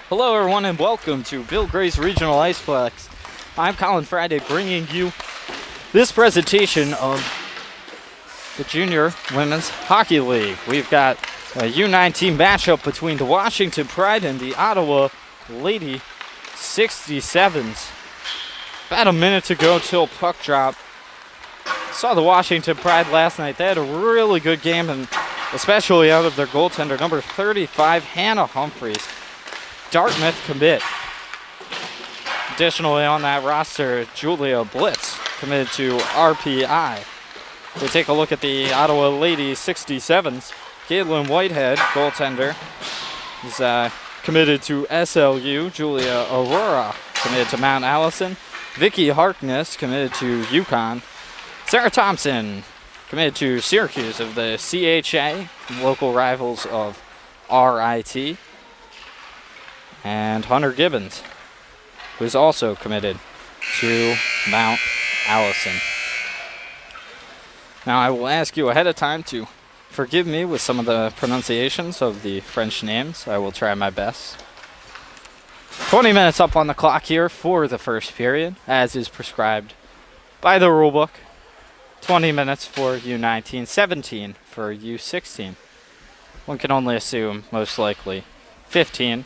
Hello everyone and welcome to Bill Gray's Regional Iceplex. I'm Colin Friday bringing you this presentation of the Junior Women's Hockey League. We've got a U-19 matchup between the Washington Pride and the Ottawa Lady 67s. About a minute to go till puck drop. Saw the Washington Pride last night. They had a really good game, and especially out of their goaltender, number 35, Hannah Humphreys. Dartmouth commit. Additionally on that roster, Julia Blitz committed to RPI. We take a look at the Ottawa Ladies 67s. Caitlin Whitehead, goaltender, is committed to SLU. Julia Aurora committed to Mount Allison. Vicky Harkness committed to UConn. Sarah Thompson committed to Syracuse of the CHA, local rivals of RIT. And Hunter Gibbons, who is also committed to Mount Allison. Now, I will ask you ahead of time to forgive me with some of the pronunciations of the French names. I will try my best. 20 minutes up on the clock here for the first period, as is prescribed by the rulebook. 20 minutes for U-19, 17 for U-16. One can only assume, most likely, 15.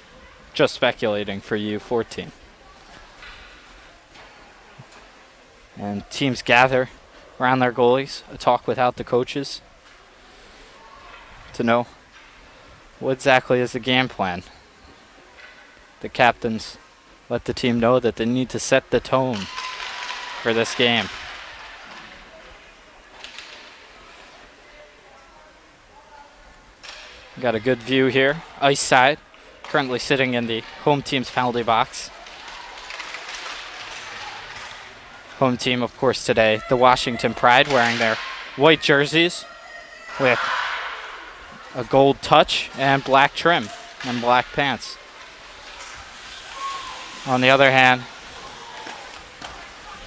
Just speculating for U-14. And teams gather around their goalies, a talk without the coaches, to know what exactly is the game plan. The captains let the team know that they need to set the tone for this game. Got a good view here, ice side. Currently sitting in the home team's penalty box. Home team, of course, today, the Washington Pride, wearing their white jerseys with a gold touch and black trim and black pants. On the other hand,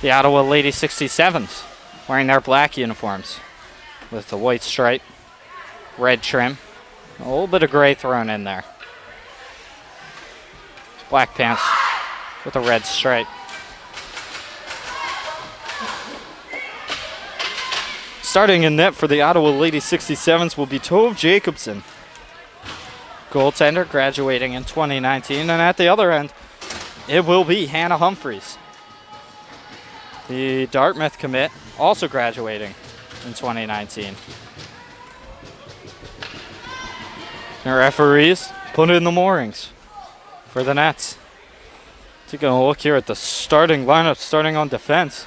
the Ottawa Lady 67s, wearing their black uniforms with the white stripe, red trim, a little bit of gray thrown in there. Black pants with a red stripe. Starting in net for the Ottawa Lady 67s will be Tove Jacobson, goaltender, graduating in 2019. And at the other end, it will be Hannah Humphreys, the Dartmouth commit, also graduating in 2019. The referees put in the moorings for the Nets. Taking a look here at the starting lineup, starting on defense,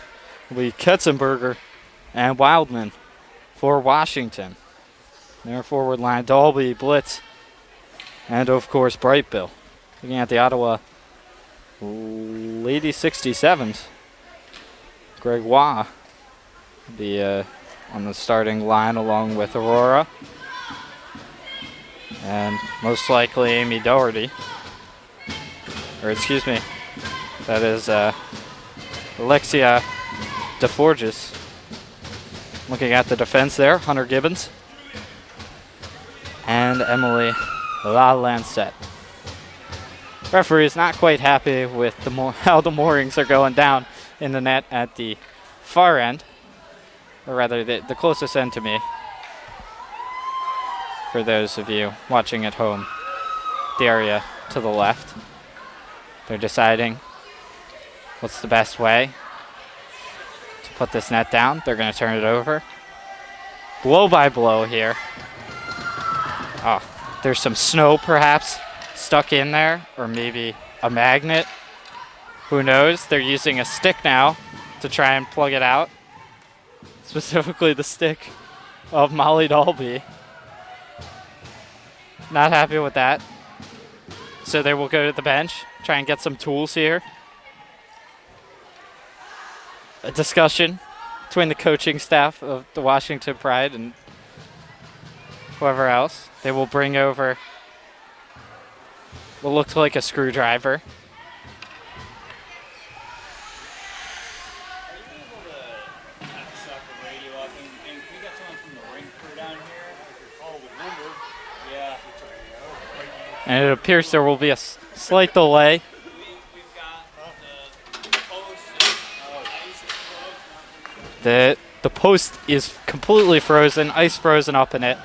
will be Ketzenberger and Wildman for Washington. Their forward line, Dalby, Blitz, and of course Brightbill. Looking at the Ottawa Lady 67s, Gregoire will be on the starting line along with Aurora, and most likely Amy Doherty. Or excuse me, that is Alexia DeForges. Looking at the defense there, Hunter Gibbons and Emily LaLancette. Referee is not quite happy with how the moorings are going down in the net at the far end, or rather the closest end to me, for those of you watching at home, the area to the left. They're deciding what's the best way to put this net down. They're going to turn it over. Blow by blow here. Oh, there's some snow perhaps stuck in there, or maybe a magnet. Who knows? They're using a stick now to try and plug it out. Specifically the stick of Molly Dalby. Not happy with that. So they will go to the bench, try and get some tools here. A discussion between the coaching staff of the Washington Pride and whoever else. They will bring over what looks like a screwdriver. Are you able to access the radio up and can we get someone from the Rink crew down here? Oh, the number. Yeah. And it appears there will be a Slight delay. We've got the post. The post is completely frozen, ice frozen up in it.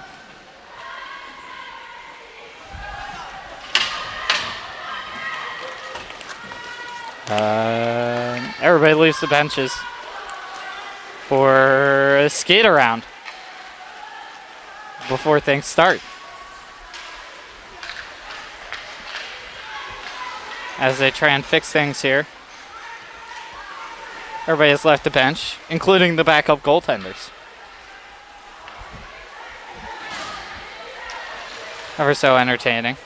Everybody leaves the benches for a skate around before things start. As they try and fix things here. Everybody has left the bench, including the backup goaltenders. Ever so entertaining.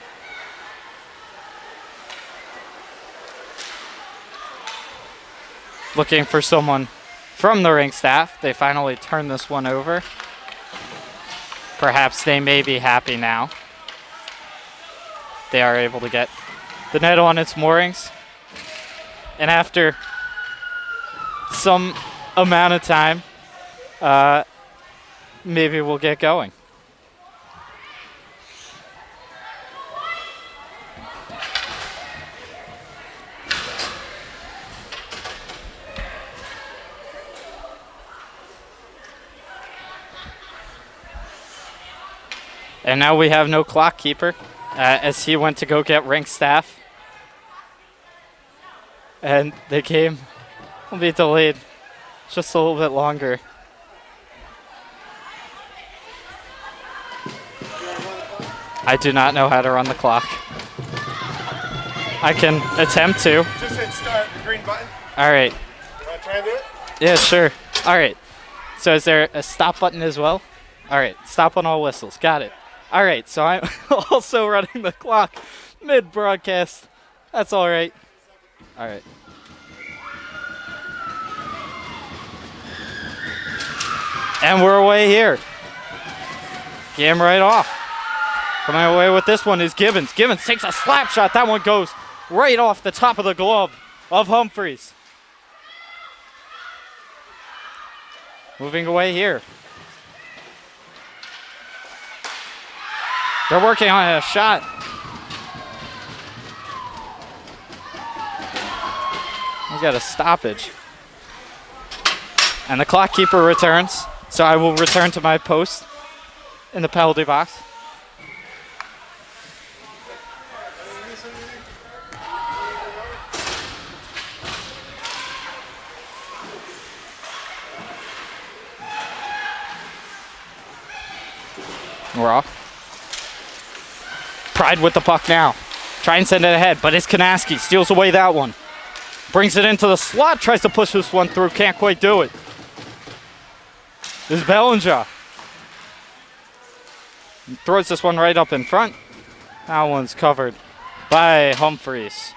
Looking for someone from the rink staff. They finally turn this one over. Perhaps they may be happy now. They are able to get the net on its moorings. And after some amount of time, maybe we'll get going. And now we have no clock keeper as he went to go get rink staff. And the game will be delayed just a little bit longer. I do not know how to run the clock. I can attempt to. Just hit start, the green button. All right. You want to try and do it? Yeah, sure. All right. So is there a stop button as well? All right. Stop on all whistles. Got it. All right. So I'm also running the clock mid-broadcast. That's all right. All right. And we're away here. Game right off. Coming away with this one is Gibbons. Gibbons takes a slap shot. That one goes right off the top of the glove of Humphreys. Moving away here. They're working on a shot. We got a stoppage. And the clock keeper returns. So I will return to my post in the penalty box. We're off. Pride with the puck now. Try and send it ahead, but it's Kanaski. Steals away that one. Brings it into the slot. Tries to push this one through. Can't quite do it. This is Bellinger. Throws this one right up in front. That one's covered by Humphreys.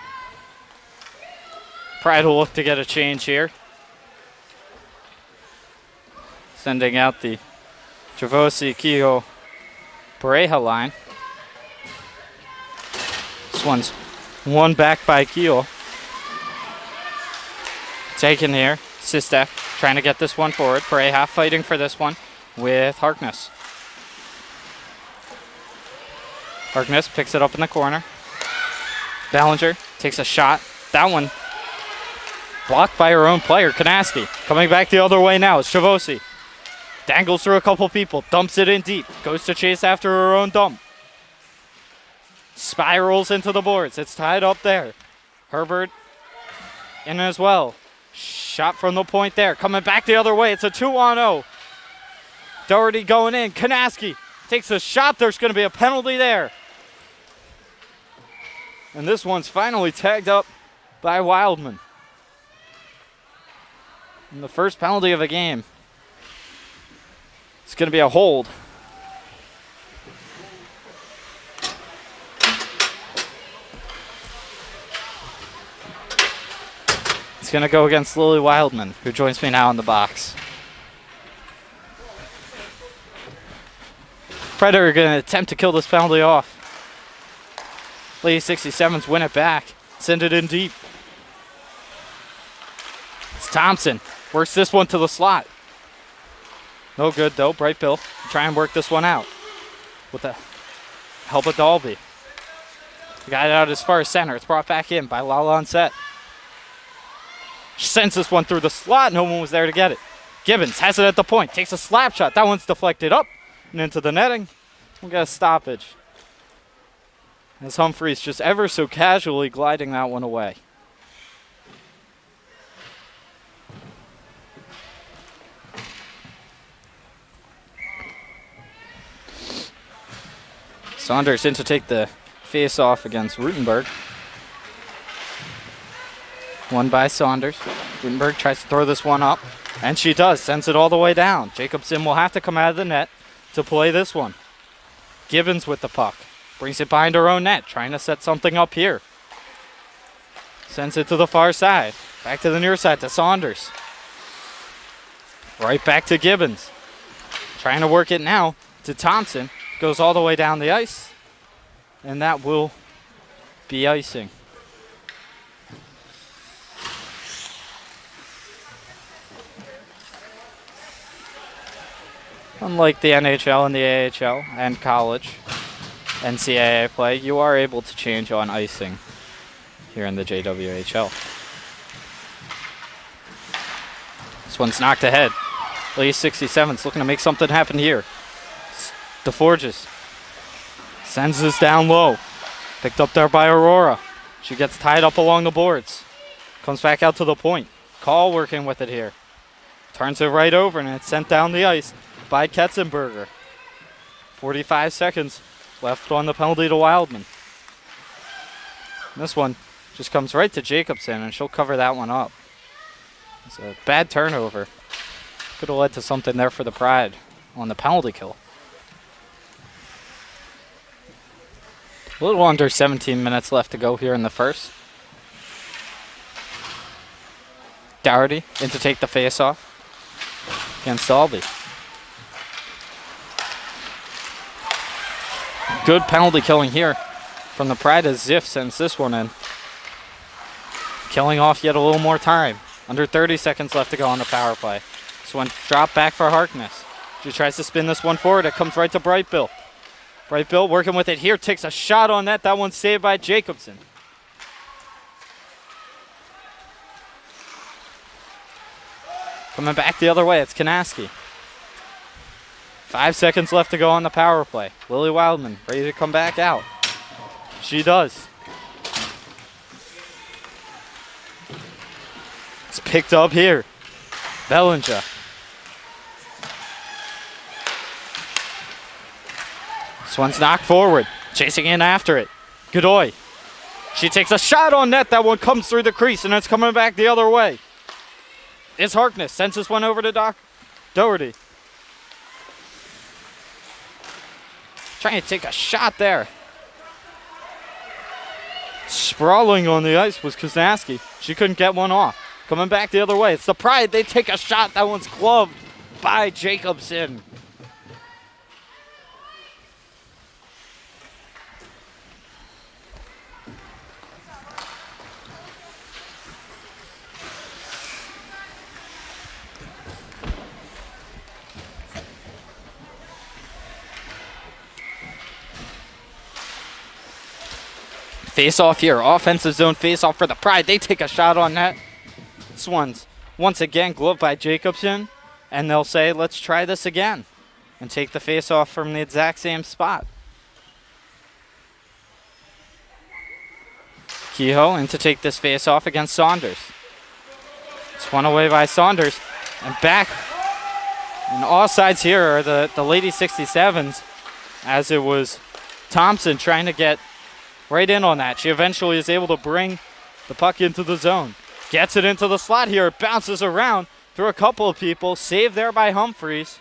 Pride will look to get a change here. Sending out the Javosi, Kehoe, Pareja line. This one's won back by Kehoe. Taken here. Sistek trying to get this one forward. Pareja fighting for this one with Harkness. Harkness picks it up in the corner. Ballinger takes a shot. That one blocked by her own player, Kanaski. Coming back the other way now, it's Chavosi. Dangles through a couple people, dumps it in deep. Goes to chase after her own dump. Spirals into the boards. It's tied up there. Herbert in as well. Shot from the point there. Coming back the other way. It's a 2-on-0. Doherty going in. Kanaski takes a shot. There's going to be a penalty there. And this one's finally tagged up by Wildman. And the first penalty of the game. It's going to be a hold. It's going to go against Lily Wildman, who joins me now in the box. Predator are going to attempt to kill this penalty off. Lady 67s win it back. Send it in deep. It's Thompson. Works this one to the slot. No good though. Bright Bill try and work this one out with the help of Dalby. Got it out as far as center. It's brought back in by Lala on set. She sends this one through the slot. No one was there to get it. Gibbons has it at the point. Takes a slap shot. That one's deflected up and into the netting. We got a stoppage. As Humphreys just ever so casually gliding that one away. Saunders in to take the face-off against Rutenberg. One by Saunders. Rutenberg tries to throw this one up, and she does. Sends it all the way down. Jacobson will have to come out of the net to play this one. Gibbons with the puck. Brings it behind her own net, trying to set something up here. Sends it to the far side. Back to the near side to Saunders. Right back to Gibbons. Trying to work it now to Thompson. Goes all the way down the ice. And that will be icing. Unlike the NHL and the AHL and college NCAA play, you are able to change on icing here in the JWHL. This one's knocked ahead. Lee 67's looking to make something happen here. DeForges sends this down low. Picked up there by Aurora. She gets tied up along the boards. Comes back out to the point. Call working with it here. Turns it right over and it's sent down the ice by Ketzenberger. 45 seconds left on the penalty to Wildman. This one just comes right to Jacobson and she'll cover that one up. It's a bad turnover. Could have led to something there for the Pride on the penalty kill. A little under 17 minutes left to go here in the first. Dougherty in to take the face-off against Dalby. Good penalty killing here from the Pride as Ziff sends this one in. Killing off yet a little more time. Under 30 seconds left to go on the power play. This one dropped back for Harkness. She tries to spin this one forward. It comes right to Brightbill. Brightbill working with it here. Takes a shot on that. That one's saved by Jacobson. Coming back the other way, it's Kanaski. 5 seconds left to go on the power play. Lily Wildman ready to come back out. She does. It's picked up here. Bellinger. This one's knocked forward. Chasing in after it. Godoy. She takes a shot on net. That one comes through the crease and it's coming back the other way. It's Harkness. Sends this one over to Dougherty. Trying to take a shot there. Sprawling on the ice was Kuznaski. She couldn't get one off. Coming back the other way. It's the Pride. They take a shot. That one's gloved by Jacobson. Face-off here. Offensive zone face-off for the Pride. They take a shot on that. This one's once again gloved by Jacobson. And they'll say, let's try this again. And take the face-off from the exact same spot. Kehoe in to take this face-off against Saunders. It's one away by Saunders. And back. And all sides here are the Lady 67s. As it was Thompson trying to get right in on that. She eventually is able to bring the puck into the zone. Gets it into the slot here. It bounces around through a couple of people. Saved there by Humphreys.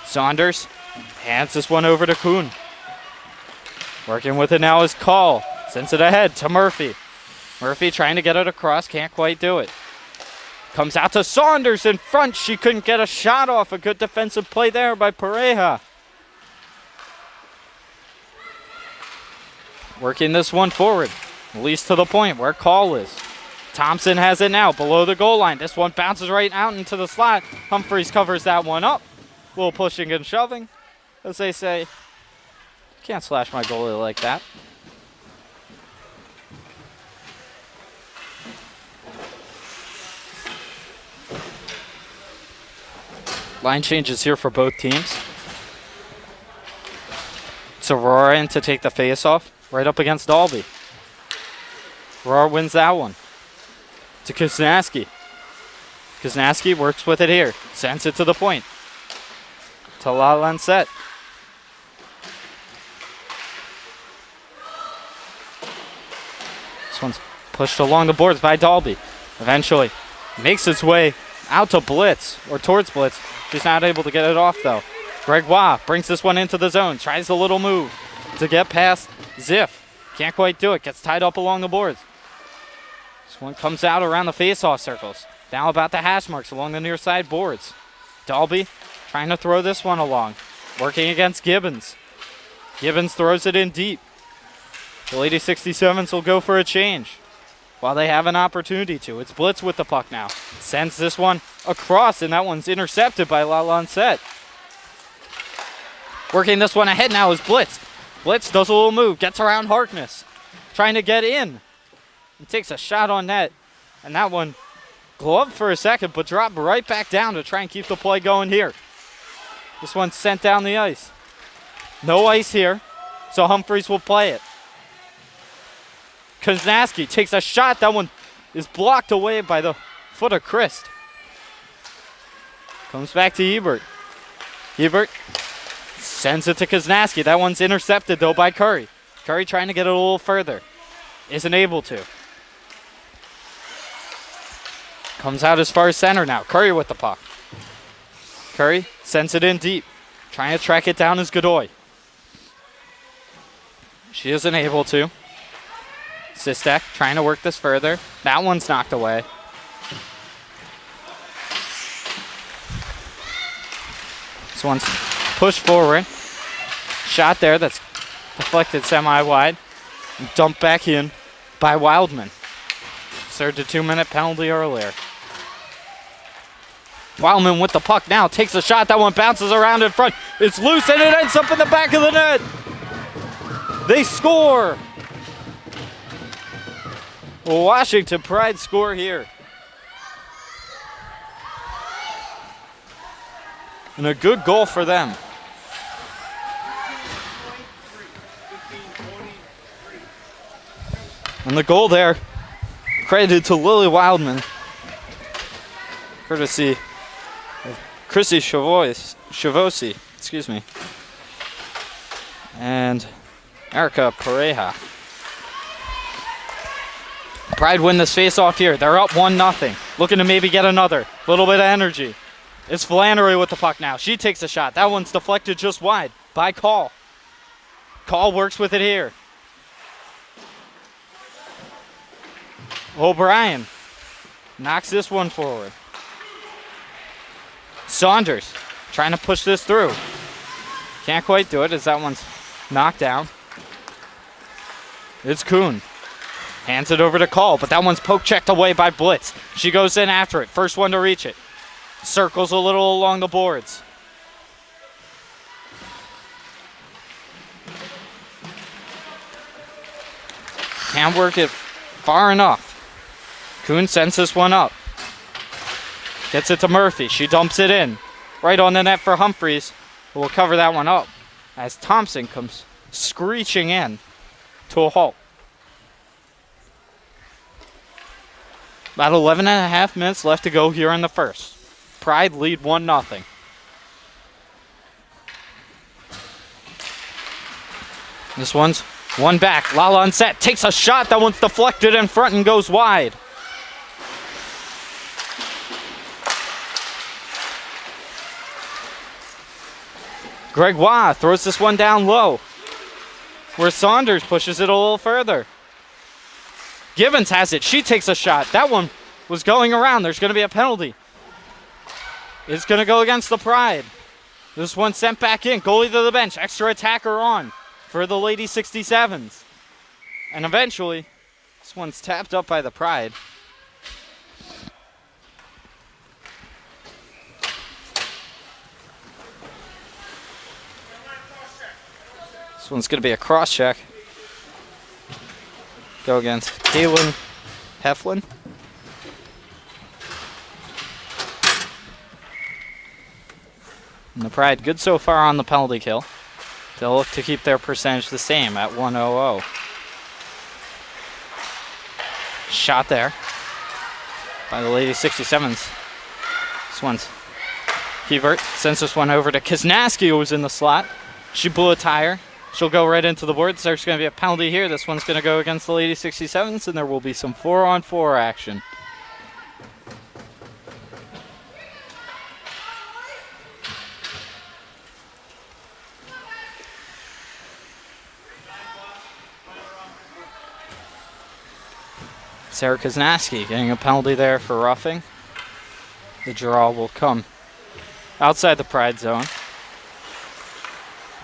Saunders hands this one over to Kuhn. Working with it now is Call. Sends it ahead to Murphy. Murphy trying to get it across. Can't quite do it. Comes out to Saunders in front. She couldn't get a shot off. A good defensive play there by Pareja. Working this one forward. At least to the point where Call is. Thompson has it now below the goal line. This one bounces right out into the slot. Humphreys covers that one up. A little pushing and shoving. As they say, you can't slash my goalie like that. Line changes here for both teams. It's Aurora in to take the face-off, right up against Dalby. Aurora wins that one. To Kuznaski. Kuznaski works with it here. Sends it to the point. To LaLancette. This one's pushed along the boards by Dalby. Eventually makes its way out to Blitz, or towards Blitz. She's not able to get it off, though. Gregoire brings this one into the zone. Tries a little move to get past Ziff. Can't quite do it. Gets tied up along the boards. This one comes out around the face-off circles. Now about the hash marks along the near side boards. Dalby trying to throw this one along. Working against Gibbons. Gibbons throws it in deep. The Lady 67s will go for a change while they have an opportunity to. It's Blitz with the puck now. Sends this one across, and that one's intercepted by LaLancette. Working this one ahead now is Blitz. Blitz does a little move, gets around Harkness. Trying to get in. And takes a shot on net. And that one gloved for a second, but dropped right back down to try and keep the play going here. This one's sent down the ice. No ice here, so Humphreys will play it. Kuznaski takes a shot. That one is blocked away by the foot of Christ. Comes back to Ebert. Ebert sends it to Kuznaski. That one's intercepted, though, by Curry. Curry trying to get it a little further. Isn't able to. Comes out as far as center now. Curry with the puck. Curry sends it in deep. Trying to track it down is Godoy. She isn't able to. Sistek trying to work this further. That one's knocked away. This one's pushed forward. Shot there that's deflected semi-wide. Dumped back in by Wildman. Served a 2-minute penalty earlier. Wildman with the puck now. Takes a shot. That one bounces around in front. It's loose and it ends up in the back of the net. They score. Washington Pride score here. And a good goal for them. And the goal there, credited to Lily Wildman, courtesy of Chrissy Chavosi, excuse me, and Erica Pareja. Pride win this face-off here. They're up 1-0. Looking to maybe get another. Little bit of energy. It's Flannery with the puck now. She takes a shot. That one's deflected just wide by Call. Call works with it here. O'Brien knocks this one forward. Saunders trying to push this through. Can't quite do it as that one's knocked down. It's Kuhn. Hands it over to Call, but that one's poke-checked away by Blitz. She goes in after it. First one to reach it. Circles a little along the boards. Can't work it far enough. Kuhn sends this one up. Gets it to Murphy. She dumps it in. Right on the net for Humphreys, who will cover that one up as Thompson comes screeching in to a halt. About 11.5 minutes left to go here in the first. Pride lead 1-0. This one's one back. LaLancette takes a shot. That one's deflected in front and goes wide. Gregoire throws this one down low, where Saunders pushes it a little further. Gibbons has it. She takes a shot. That one was going around. There's going to be a penalty. It's going to go against the Pride. This one sent back in. Goalie to the bench. Extra attacker on for the Lady 67s. And eventually, this one's tapped up by the Pride. This one's going to be a cross check. Go against Kaylin Heflin. And the Pride good so far on the penalty kill. They'll look to keep their percentage the same at 100. Shot there by the Lady 67s. This one's Hebert sends this one over to Kaznaski, who's in the slot. She blew a tire. She'll go right into the boards. There's going to be a penalty here. This one's going to go against the Lady 67s, and there will be some 4-on-4 action. Sarah Kaznaski getting a penalty there for roughing. The draw will come outside the Pride zone.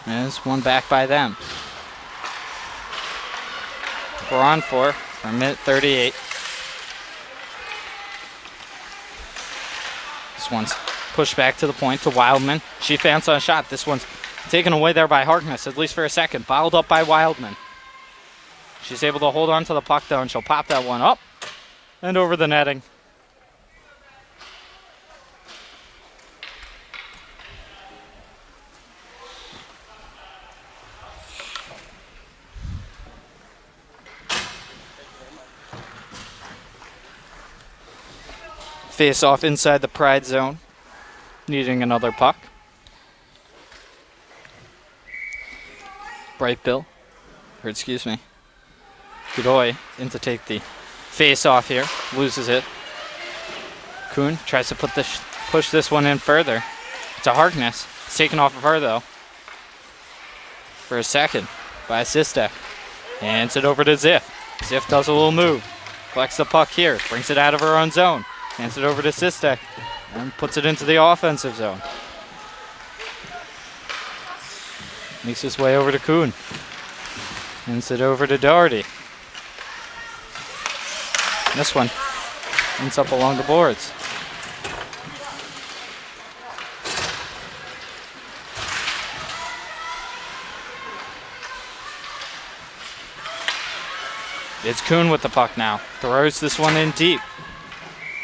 There's one back by them. 4-on-4 for minute 38. This one's pushed back to the point to Wildman. She fans on a shot. This one's taken away there by Harkness, at least for a second. Bottled up by Wildman. She's able to hold on to the puck though, and she'll pop that one up and over the netting. Face off inside the Pride zone, needing another puck. Godoy in to take the face off here, loses it. Kuhn tries to push this one in further. It's a Harkness. It's taken off of her though. For a second by Sistek. Hands it over to Ziff. Ziff does a little move. Collects the puck here, brings it out of her own zone. Hands it over to Sistek and puts it into the offensive zone. Makes his way over to Kuhn. Hands it over to Doherty. This one ends up along the boards. It's Kuhn with the puck now. Throws this one in deep.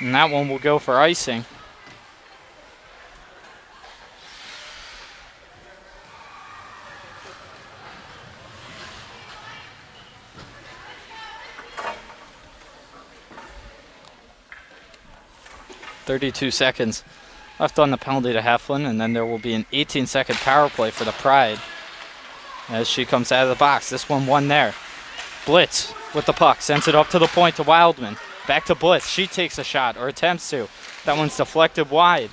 And that one will go for icing. .32 seconds left on the penalty to Heflin, and then there will be an 18-second power play for the Pride as she comes out of the box. This one won there. Blitz with the puck, sends it up to the point to Wildman. Back to Blitz. She takes a shot, or attempts to. That one's deflected wide.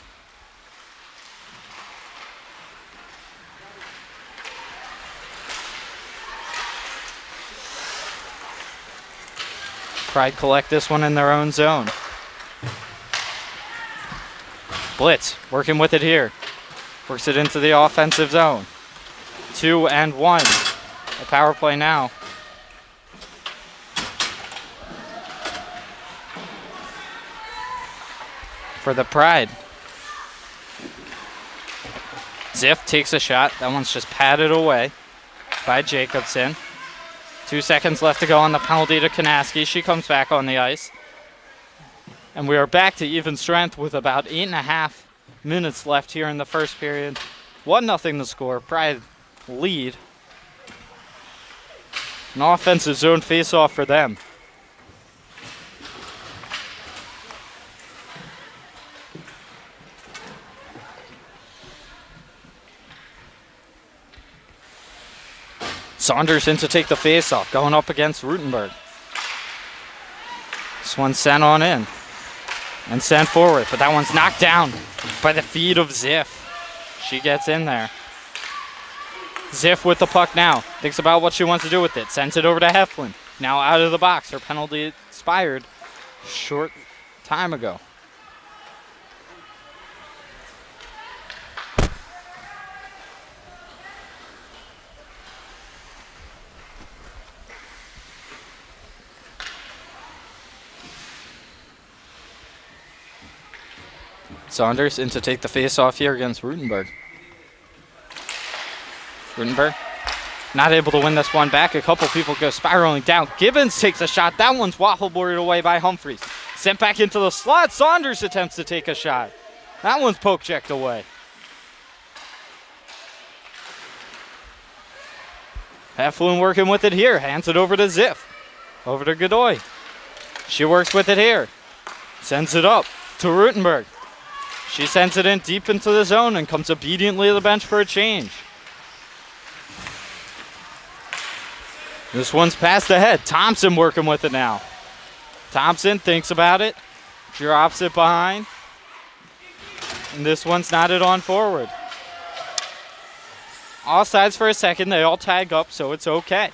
Pride collect this one in their own zone. Blitz working with it here. Works it into the offensive zone. 2-1. A power play now. For the Pride. Ziff takes a shot. That one's just patted away by Jacobson. 2 seconds left to go on the penalty to Kanaski. She comes back on the ice. And we are back to even strength with about 8.5 minutes left here in the first period. 1-0 the score. Pride lead. An offensive zone face-off for them. Saunders in to take the face-off, going up against Rutenberg. This one's sent on in and sent forward, but that one's knocked down by the feet of Ziff. She gets in there. Ziff with the puck now. Thinks about what she wants to do with it. Sends it over to Heflin. Now out of the box. Her penalty expired short time ago. Saunders in to take the face-off here against Rutenberg. Rutenberg Not able to win this one back. A couple people go spiraling down. Gibbons takes a shot. That one's waffle boarded away by Humphreys. Sent back into the slot. Saunders attempts to take a shot. That one's poke checked away. Heflin working with it here. Hands it over to Ziff. Over to Godoy. She works with it here. Sends it up to Rutenberg. She sends it in deep into the zone and comes obediently to the bench for a change. This one's passed ahead. Thompson working with it now. Thompson thinks about it. Drops it behind. And this one's knotted on forward. All sides for a second. They all tag up, so it's okay.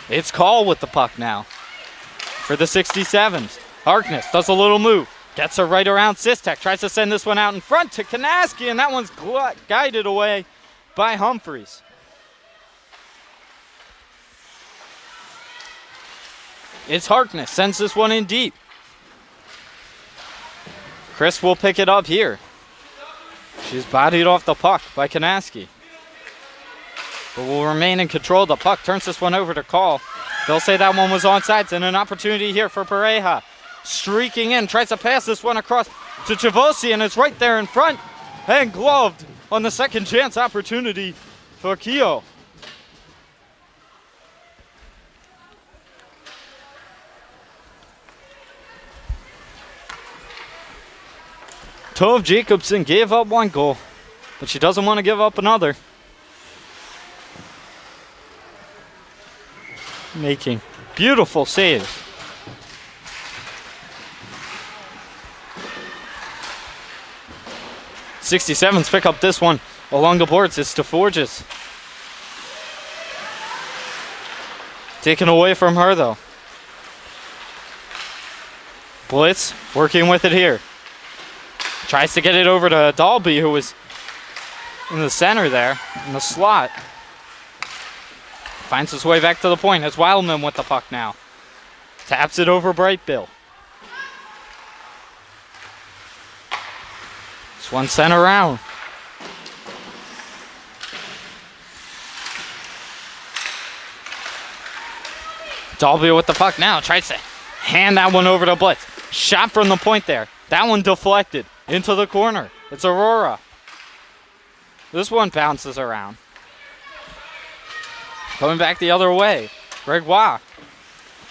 It's Call with the puck now for the 67s. Harkness does a little move. Gets her right around Sistek. Tries to send this one out in front to Kanaski, and that one's guided away by Humphreys. It's Harkness. Sends this one in deep. Chris will pick it up here. She's bodied off the puck by Kanaski. But will remain in control of the puck. Turns this one over to Call. They'll say that one was onside, and an opportunity here for Pareja. Streaking in, tries to pass this one across to Chavosi, and it's right there in front. And gloved on the second chance opportunity for Keogh. Tove Jacobson gave up one goal, but she doesn't want to give up another. Making beautiful saves. '67s pick up this one along the boards. It's DeForges. Taken away from her though. Blitz working with it here. Tries to get it over to Dalby, who was in the center there, in the slot. Finds his way back to the point. It's Wildman with the puck now. Taps it over Brightbill. This one sent around. Dalby with the puck now. Tries to hand that one over to Blitz. Shot from the point there. That one deflected into the corner. It's Aurora. This one bounces around. Coming back the other way. Gregoire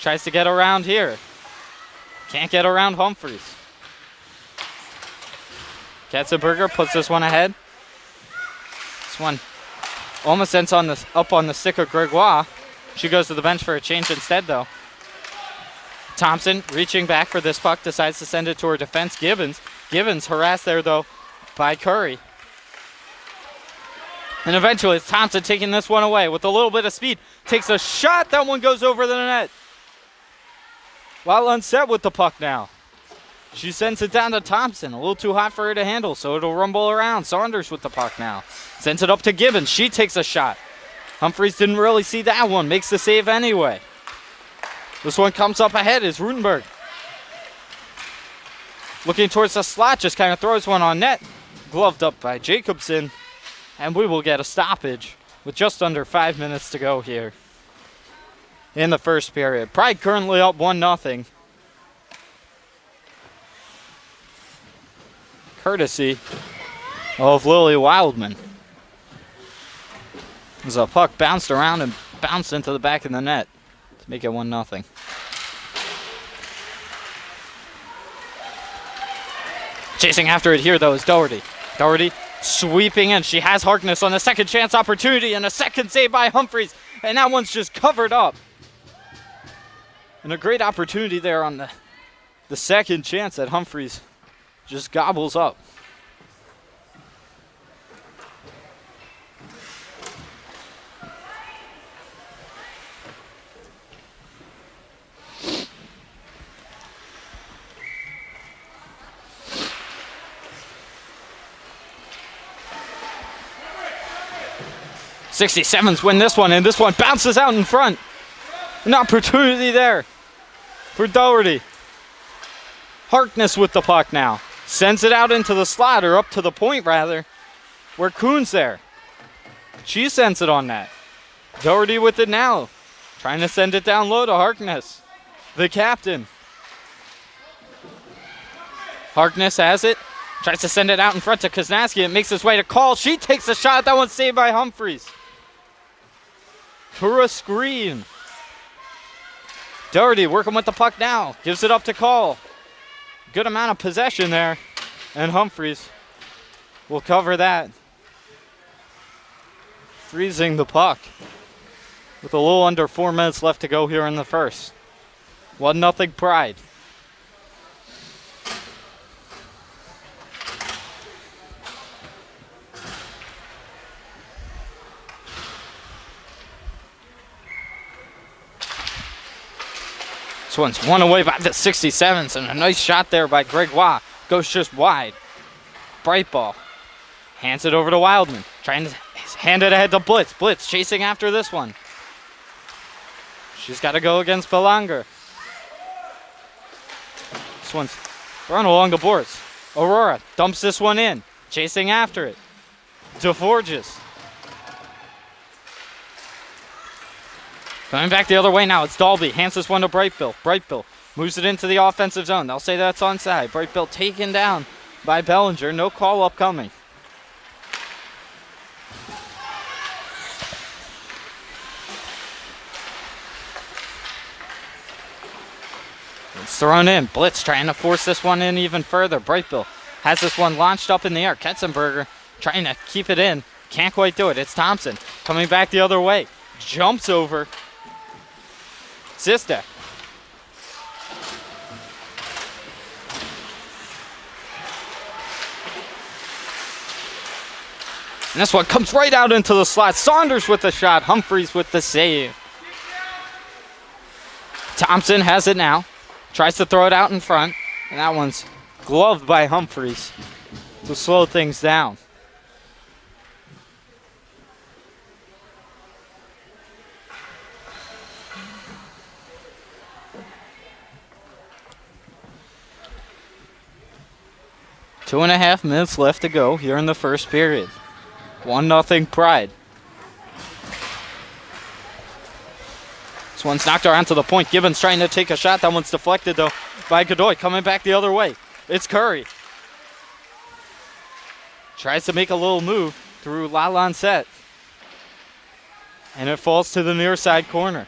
tries to get around here. Can't get around Humphreys. Katzenberger puts this one ahead. This one almost ends on up on the stick of Gregoire. She goes to the bench for a change instead, though. Thompson reaching back for this puck, decides to send it to her defense, Gibbons. Gibbons harassed there, though, by Curry. And eventually it's Thompson taking this one away with a little bit of speed. Takes a shot. That one goes over the net. While unset with the puck now. She sends it down to Thompson. A little too hot for her to handle, so it'll rumble around. Saunders with the puck now. Sends it up to Gibbons. She takes a shot. Humphreys didn't really see that one. Makes the save anyway. This one comes up ahead is Rutenberg. Looking towards the slot, just kind of throws one on net. Gloved up by Jacobson. And we will get a stoppage with just under 5 minutes to go here in the first period. Pride currently up 1-0. Courtesy of Lily Wildman. As a puck bounced around and bounced into the back of the net to make it 1-0. Chasing after it here, though, is Doherty. Doherty sweeping in. She has Harkness on the second chance opportunity and a second save by Humphreys. And that one's just covered up. And a great opportunity there on the second chance that Humphreys just gobbles up. '67s win this one, and this one bounces out in front. An opportunity there for Doherty. Harkness with the puck now. Sends it out into the slot, or up to the point rather. where Kuhn's there. She sends it on net. Doherty with it now. Trying to send it down low to Harkness, the captain. Harkness has it. Tries to send it out in front to Koznaski. It makes its way to Call. She takes a shot. That one's saved by Humphreys. For a screen. Doherty working with the puck now. Gives it up to Call. Good amount of possession there. And Humphreys will cover that. Freezing the puck. With a little under 4 minutes left to go here in the first. 1-0 Pride. This one's won away by the 67s, and a nice shot there by Gregoire. Goes just wide. Bright ball. Hands it over to Wildman. Trying to hand it ahead to Blitz. Blitz chasing after this one. She's got to go against Belanger. This one's run along the boards. Aurora dumps this one in. Chasing after it. DeForges. Coming back the other way now, it's Dalby. Hands this one to Brightbill. Brightbill moves it into the offensive zone. They'll say that's onside. Brightbill taken down by Bellinger. No call up coming. It's thrown in. Blitz trying to force this one in even further. Brightbill has this one launched up in the air. Ketzenberger trying to keep it in. Can't quite do it. It's Thompson coming back the other way. Jumps over Zistek. And this one comes right out into the slot. Saunders with the shot. Humphreys with the save. Thompson has it now. Tries to throw it out in front. And that one's gloved by Humphreys to slow things down. Two and a half minutes left to go here in the first period. 1-0 Pride. This one's knocked around to the point. Gibbons trying to take a shot. That one's deflected though by Godoy. Coming back the other way. It's Curry. Tries to make a little move through LaLancette. And it falls to the near side corner.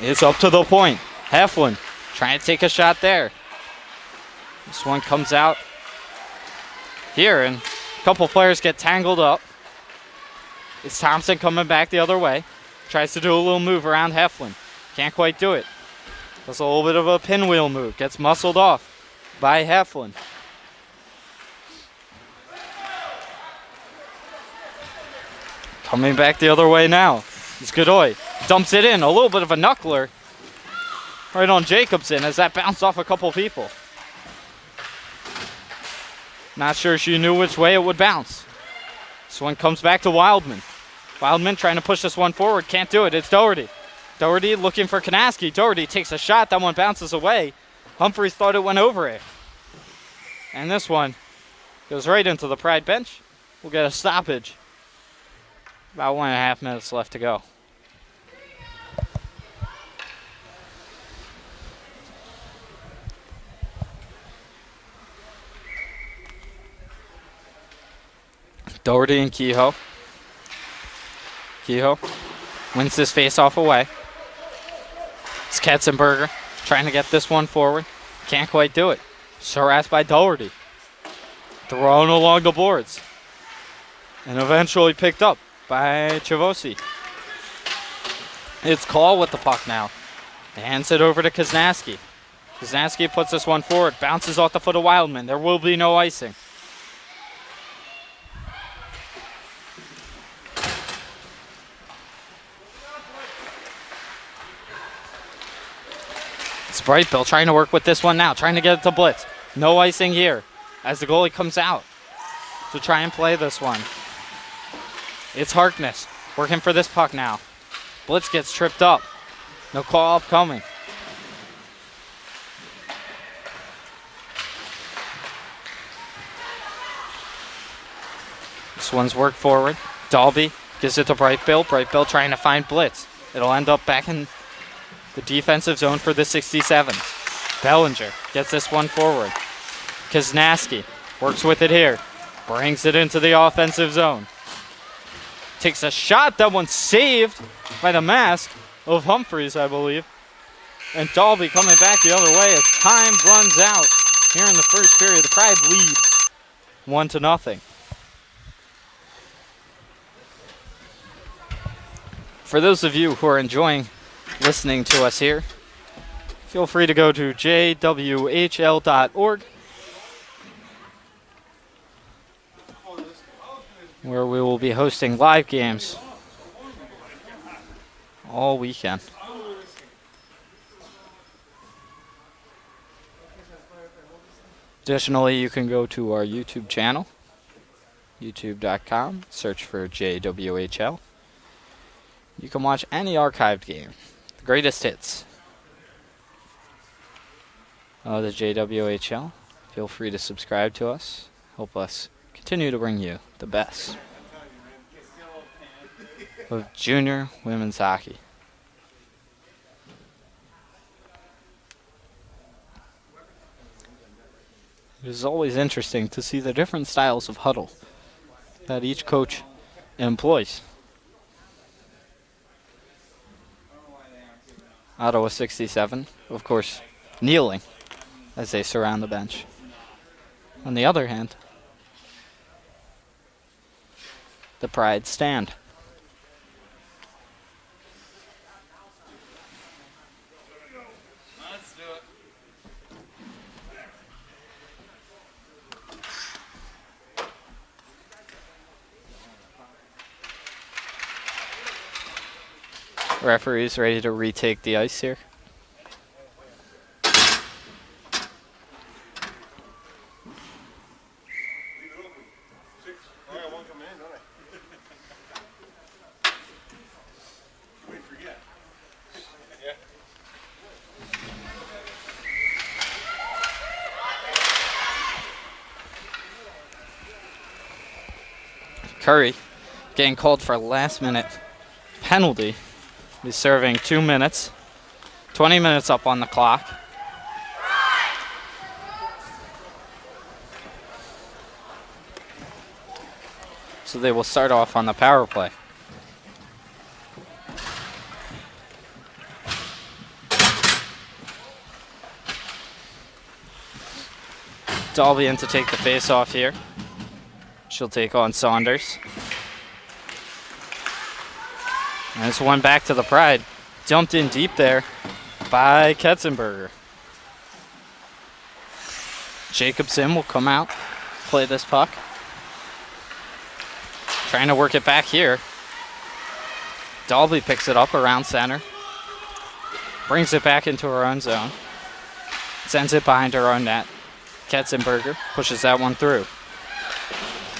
It's up to the point. Heflin trying to take a shot there. This one comes out here, and a couple players get tangled up. It's Thompson coming back the other way. Tries to do a little move around Heflin. Can't quite do it. Does a little bit of a pinwheel move. Gets muscled off by Heflin. Coming back the other way now. It's Godoy. Dumps it in. A little bit of a knuckler right on Jacobson as that bounced off a couple people. Not sure she knew which way it would bounce. This one comes back to Wildman. Wildman trying to push this one forward. Can't do it. It's Doherty. Doherty looking for Kanaski. Doherty takes a shot. That one bounces away. Humphreys thought it went over it. And this one goes right into the Pride bench. We'll get a stoppage. About 1.5 minutes left to go. Doherty and Kehoe. Kehoe wins this face-off away. It's Katzenberger trying to get this one forward. Can't quite do it. Harassed by Doherty. Thrown along the boards. And eventually picked up by Chavosi. It's Call with the puck now. Hands it over to Koznaski. Koznaski puts this one forward. Bounces off the foot of Wildman. There will be no icing. It's Brightbill trying to work with this one now. Trying to get it to Blitz. No icing here as the goalie comes out to try and play this one. It's Harkness working for this puck now. Blitz gets tripped up. No call up coming. This one's worked forward. Dalby gives it to Brightbill. Brightbill trying to find blitz. It'll end up back in the defensive zone for the 67s. Bellinger gets this one forward. Kaznaski works with it here. Brings it into the offensive zone. Takes a shot. That one's saved by the mask of Humphreys, I believe. And Dalby coming back the other way as time runs out here in the first period. The Pride lead 1-0. For those of you who are enjoying listening to us here, feel free to go to jwhl.org, where we will be hosting live games all weekend. Additionally, you can go to our YouTube channel, youtube.com, search for JWHL. You can watch any archived game, the greatest hits of the JWHL. Feel free to subscribe to us. Help us continue to bring you the best of junior women's hockey. It is always interesting to see the different styles of huddle that each coach employs. Ottawa 67, of course, kneeling as they surround the bench. On the other hand, the Pride stand. Let's do it. Referee's ready to retake the ice here. I got one coming in, don't I? Wait, forget. Yeah. Curry getting called for a last-minute penalty. He's serving 2 minutes. 20 minutes up on the clock. So they will start off on the power play. Dalby in to take the face-off here. She'll take on Saunders. And this one back to the Pride. Dumped in deep there by Ketzenberger. Jacobson will come out, play this puck. Trying to work it back here. Dalby picks it up around center. Brings it back into her own zone. Sends it behind her own net. Ketzenberger pushes that one through.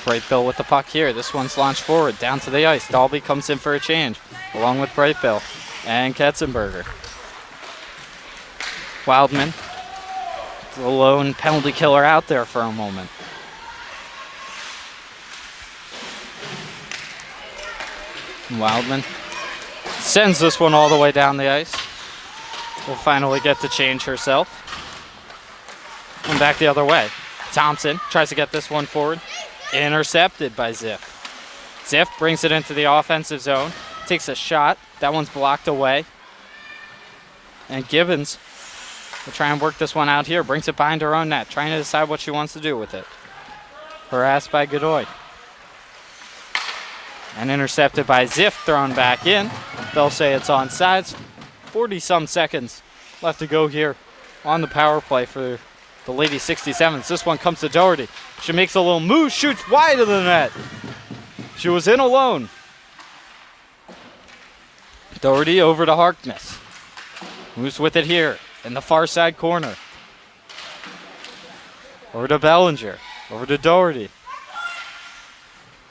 Brightbill with the puck here. This one's launched forward, down to the ice. Dalby comes in for a change, along with Brightbill and Ketzenberger. Wildman, the lone penalty killer out there for a moment. Wildman sends this one all the way down the ice. Will finally get to change herself. And back the other way. Thompson tries to get this one forward. Intercepted by Ziff. Ziff brings it into the offensive zone. Takes a shot. That one's blocked away. And Gibbons will try and work this one out here. Brings it behind her own net. Trying to decide what she wants to do with it. Harassed by Godoy. And intercepted by Ziff. Thrown back in. They'll say it's onside. 40-some seconds left to go here on the power play for the Lady 67s. This one comes to Doherty. She makes a little move, shoots wide of the net. She was in alone. Doherty over to Harkness. Moves with it here in the far side corner. Over to Bellinger. Over to Doherty.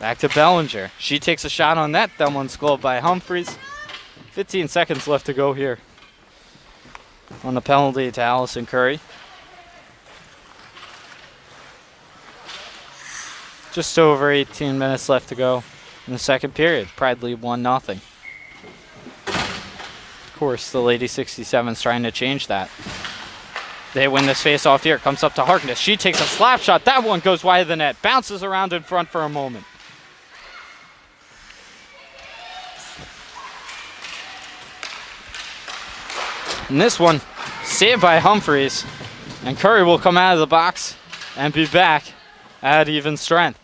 Back to Bellinger. She takes a shot on net. That one's glowed by Humphreys. 15 seconds left to go here on the penalty to Allison Curry. Just over 18 minutes left to go in the second period. Pride lead 1-0. Of course, the Lady 67's trying to change that. They win this face-off here. Comes up to Harkness. She takes a slap shot. That one goes wide of the net. Bounces around in front for a moment. And this one, saved by Humphreys. And Curry will come out of the box and be back at even strength.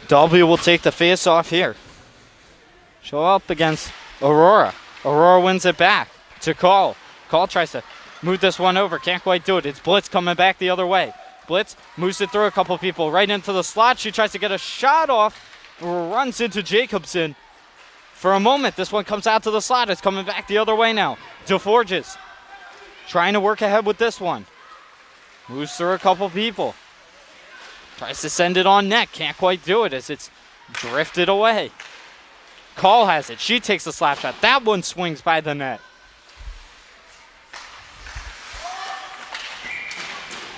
Dalby will take the face-off here. She'll up against Aurora. Aurora wins it back to Call. Call tries to move this one over. Can't quite do it. It's Blitz coming back the other way. Blitz moves it through a couple people right into the slot. She tries to get a shot off. Runs into Jacobson. For a moment, this one comes out to the slot. It's coming back the other way now. DeForges trying to work ahead with this one. Moves through a couple people. Tries to send it on net. Can't quite do it as it's drifted away. Call has it. She takes the slap shot. That one swings by the net.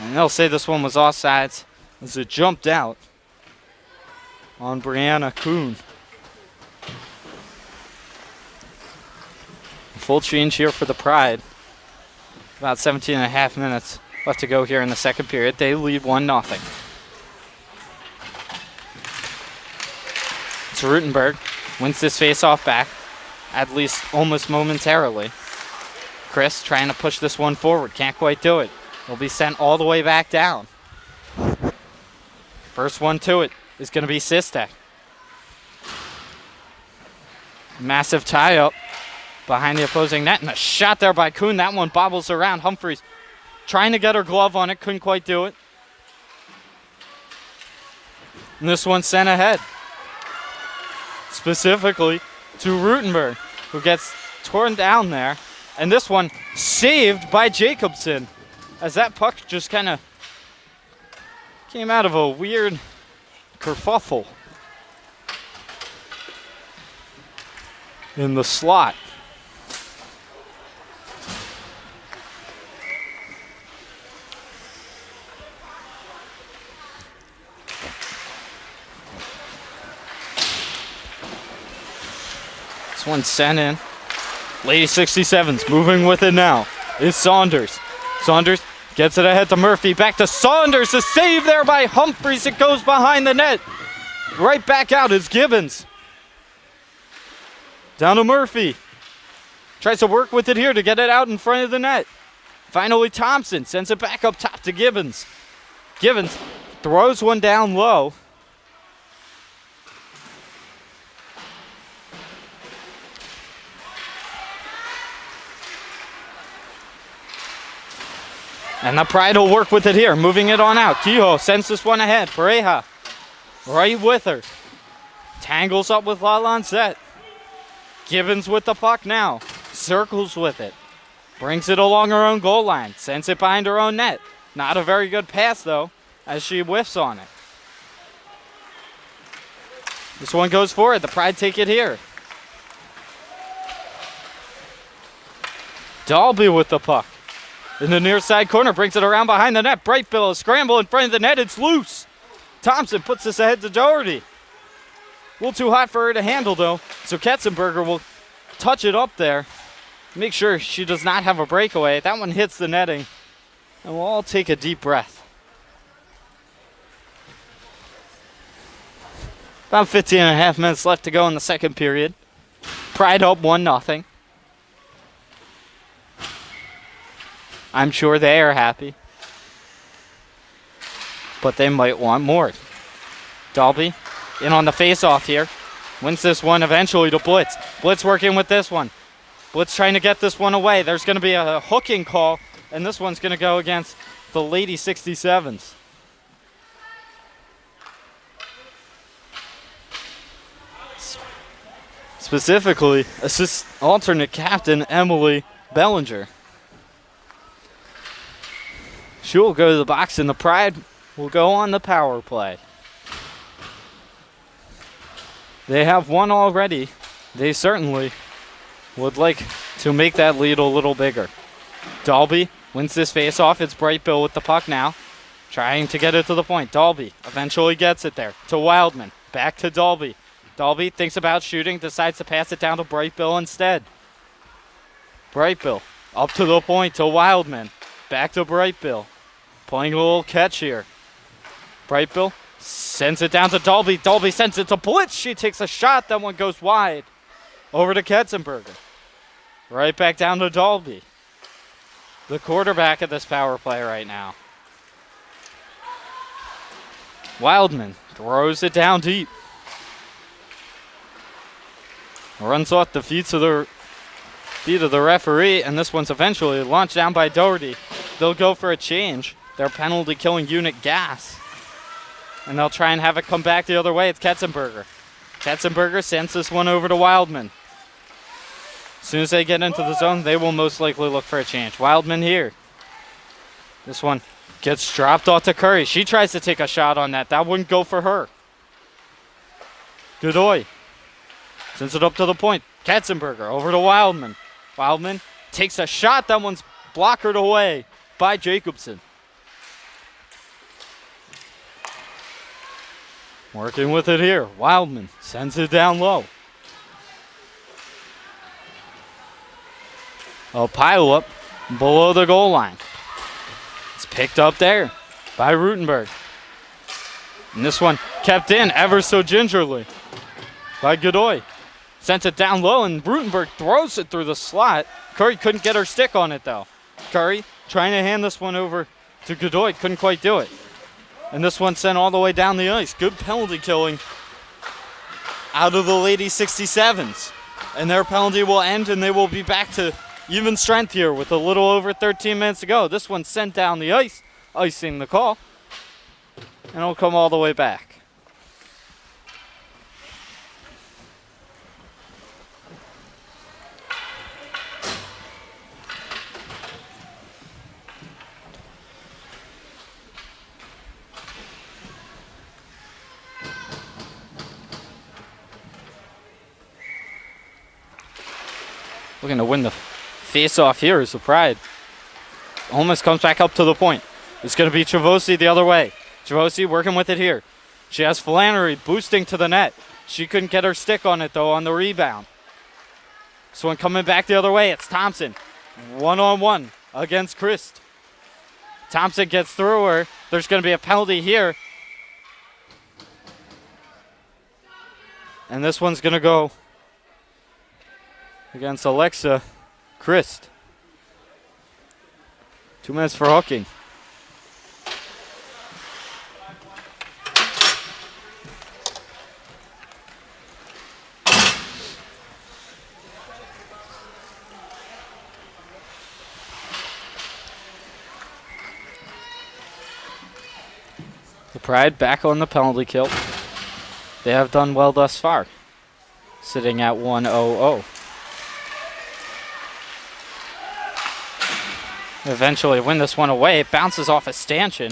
And they'll say this one was offsides as it jumped out on Brianna Kuhn. Full change here for the Pride. About 17 and a half minutes left to go here in the second period. They lead 1-0. It's Rutenberg. Wins this face-off back, at least almost momentarily. Chris trying to push this one forward. Can't quite do it. Will be sent all the way back down. First one to it is going to be Sistek. Massive tie-up behind the opposing net. And a shot there by Kuhn. That one bobbles around. Humphreys trying to get her glove on it. Couldn't quite do it. And this one sent ahead. Specifically to Rutenberg, who gets torn down there. And this one saved by Jacobson, as that puck just kind of came out of a weird kerfuffle in the slot. This one sent in. Lady 67's moving with it now. Is Saunders. Saunders gets it ahead to Murphy. Back to Saunders. A save there by Humphreys. It goes behind the net. Right back out is Gibbons. Down to Murphy. Tries to work with it here to get it out in front of the net. Finally Thompson sends it back up top to Gibbons. Gibbons throws one down low. And the Pride will work with it here, moving it on out. Kehoe sends this one ahead. Pareja right with her. Tangles up with Lalanzette. Gibbons with the puck now. Circles with it. Brings it along her own goal line. Sends it behind her own net. Not a very good pass, though, as she whiffs on it. This one goes forward. The Pride take it here. Dalby with the puck. In the near side corner, brings it around behind the net. Brightbill, a scramble in front of the net. It's loose. Thompson puts this ahead to Doherty. A little too hot for her to handle, though. So Katzenberger will touch it up there. Make sure she does not have a breakaway. That one hits the netting. And we'll all take a deep breath. About 15 and a half minutes left to go in the second period. Pride up 1-0. I'm sure they are happy, but they might want more. Dalby in on the face-off here. Wins this one eventually to Blitz. Blitz working with this one. Blitz trying to get this one away. There's going to be a hooking call, and this one's going to go against the Lady 67s. Specifically, alternate captain Emily Bellinger. She will go to the box, and the Pride will go on the power play. They have one already they certainly would like to make that lead a little bigger. Dalby wins this face-off. It's Bright Bill with the puck now, trying to get it to the point. Dalby eventually gets it there to Wildman. Back to Dalby. Dalby thinks about shooting, decides to pass it down to Bright Bill instead. Bright Bill up to the point to Wildman. Back to Bright Bill. Playing a little catch here. Bright Bill sends it down to Dalby. Dalby sends it to Blitz. She takes a shot. That one goes wide. Over to Ketzenberger. Right back down to Dalby. The quarterback of this power play right now. Wildman throws it down deep. Runs off the feet of the referee, and this one's eventually launched down by Doherty. They'll go for a change. Their penalty killing unit gas. And they'll try and have it come back the other way. It's Ketzenberger. Ketzenberger sends this one over to Wildman. As soon as they get into the zone, they will most likely look for a change. Wildman here. This one gets dropped off to Curry. She tries to take a shot on that. That wouldn't go for her. Godoy sends it up to the point. Ketzenberger over to Wildman. Wildman takes a shot. That one's blockered away by Jacobson. Working with it here. Wildman sends it down low. A pile up below the goal line. It's picked up there by Rutenberg. And this one kept in ever so gingerly by Godoy. Sends it down low, and Rutenberg throws it through the slot. Curry couldn't get her stick on it, though. Curry trying to hand this one over to Godoy. Couldn't quite do it. And this one sent all the way down the ice. Good penalty killing out of the Lady 67s. And their penalty will end, and they will be back to even strength here with a little over 13 minutes to go. This one sent down the ice, icing the call. And it'll come all the way back. Looking to win the face-off here is the Pride. Almost comes back up to the point. It's going to be Travosi the other way. Travosi working with it here. She has Flannery boosting to the net. She couldn't get her stick on it, though, on the rebound. This one coming back the other way. It's Thompson. One-on-one against Christ. Thompson gets through her. There's going to be a penalty here. And this one's going to go against Alexa Christ. 2 minutes for hooking. The Pride back on the penalty kill. They have done well thus far, sitting at 1-0-0. Eventually win this one away. It bounces off a stanchion.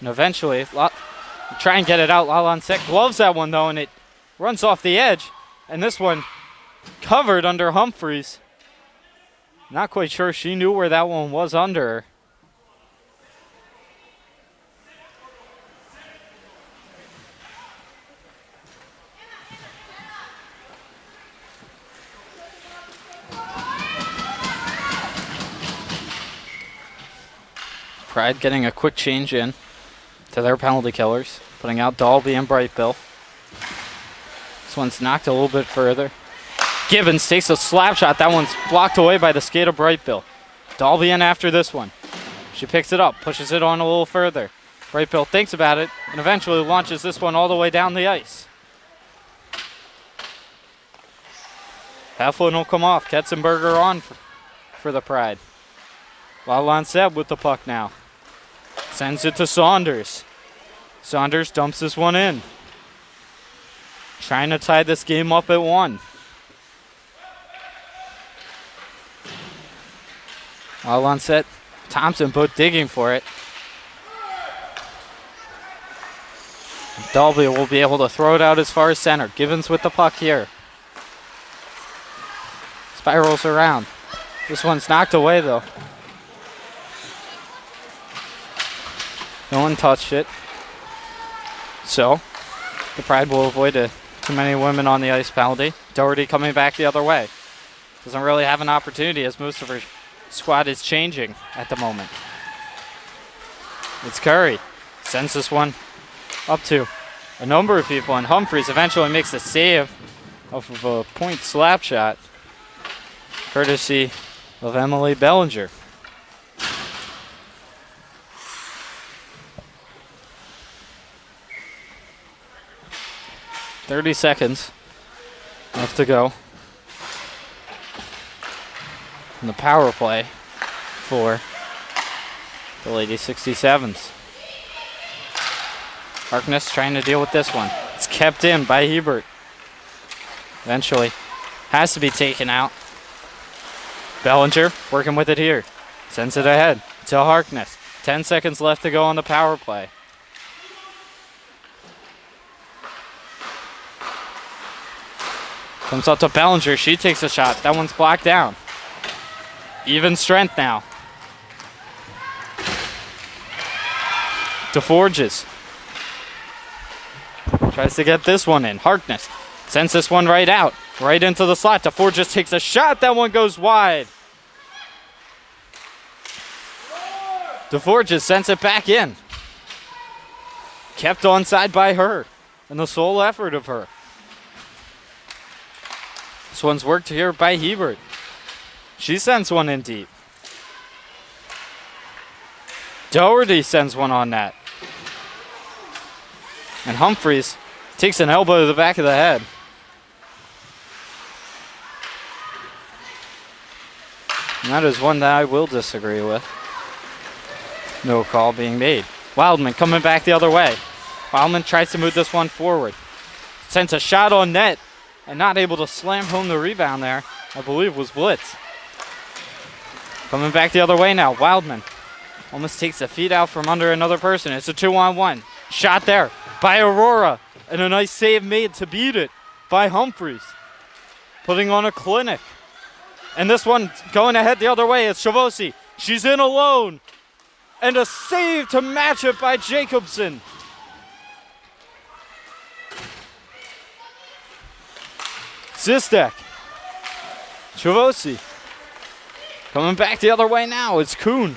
And eventually try and get it out. Lalansek gloves that one, though, and it runs off the edge. And this one covered under Humphreys. Not quite sure she knew where that one was under her. Pride getting a quick change in to their penalty killers, putting out Dalby and Bright Bill. This one's knocked a little bit further. Gibbons takes a slap shot. That one's blocked away by the skate of Bright Bill. Dalby in after this one. She picks it up, pushes it on a little further. Bright Bill thinks about it and eventually launches this one all the way down the ice. Halflin will come off. Ketzenberger on for the Pride. Lalanseb with the puck now. Sends it to Saunders. Saunders dumps this one in. Trying to tie this game up at 1. Lalanseb, Thompson both digging for it. Dalby will be able to throw it out as far as center. Givens with the puck here. spirals around. This one's knocked away though. No one touched it. So, the Pride will avoid too many women on the ice penalty. Doherty coming back the other way. Doesn't really have an opportunity as most of her squad is changing at the moment. It's Curry. Sends this one up to a number of people, and Humphreys eventually makes the save off of a point slap shot, courtesy of Emily Bellinger. "30 seconds left to go in the power play for the Lady 67s. Harkness trying to deal with this one. It's kept in by Hebert. Eventually has to be taken out. Bellinger working with it here. Sends it ahead to Harkness. 10 seconds left to go on the power play. Comes up to Bellinger. She takes a shot. That one's blocked down. Even strength now. DeForges tries to get this one in. Harkness sends this one right out. Right into the slot. DeForges takes a shot. That one goes wide. DeForges sends it back in. Kept onside by her. And the sole effort of her. This one's worked here by Hebert. She sends one in deep. Doherty sends one on net. And Humphreys takes an elbow to the back of the head. And that is one that I will disagree with. No call being made. Wildman coming back the other way. Wildman tries to move this one forward. Sends a shot on net. And not able to slam home the rebound there, I believe was Blitz. Coming back the other way now, Wildman almost takes a feed out from under another person. It's a 2-on-1. Shot there by Aurora. And a nice save made to beat it by Humphreys. Putting on a clinic. And this one going ahead the other way. It's Chavosi. She's in alone. And a save to match it by Jacobson. Zistek. Chavosi. Coming back the other way now. It's Kuhn.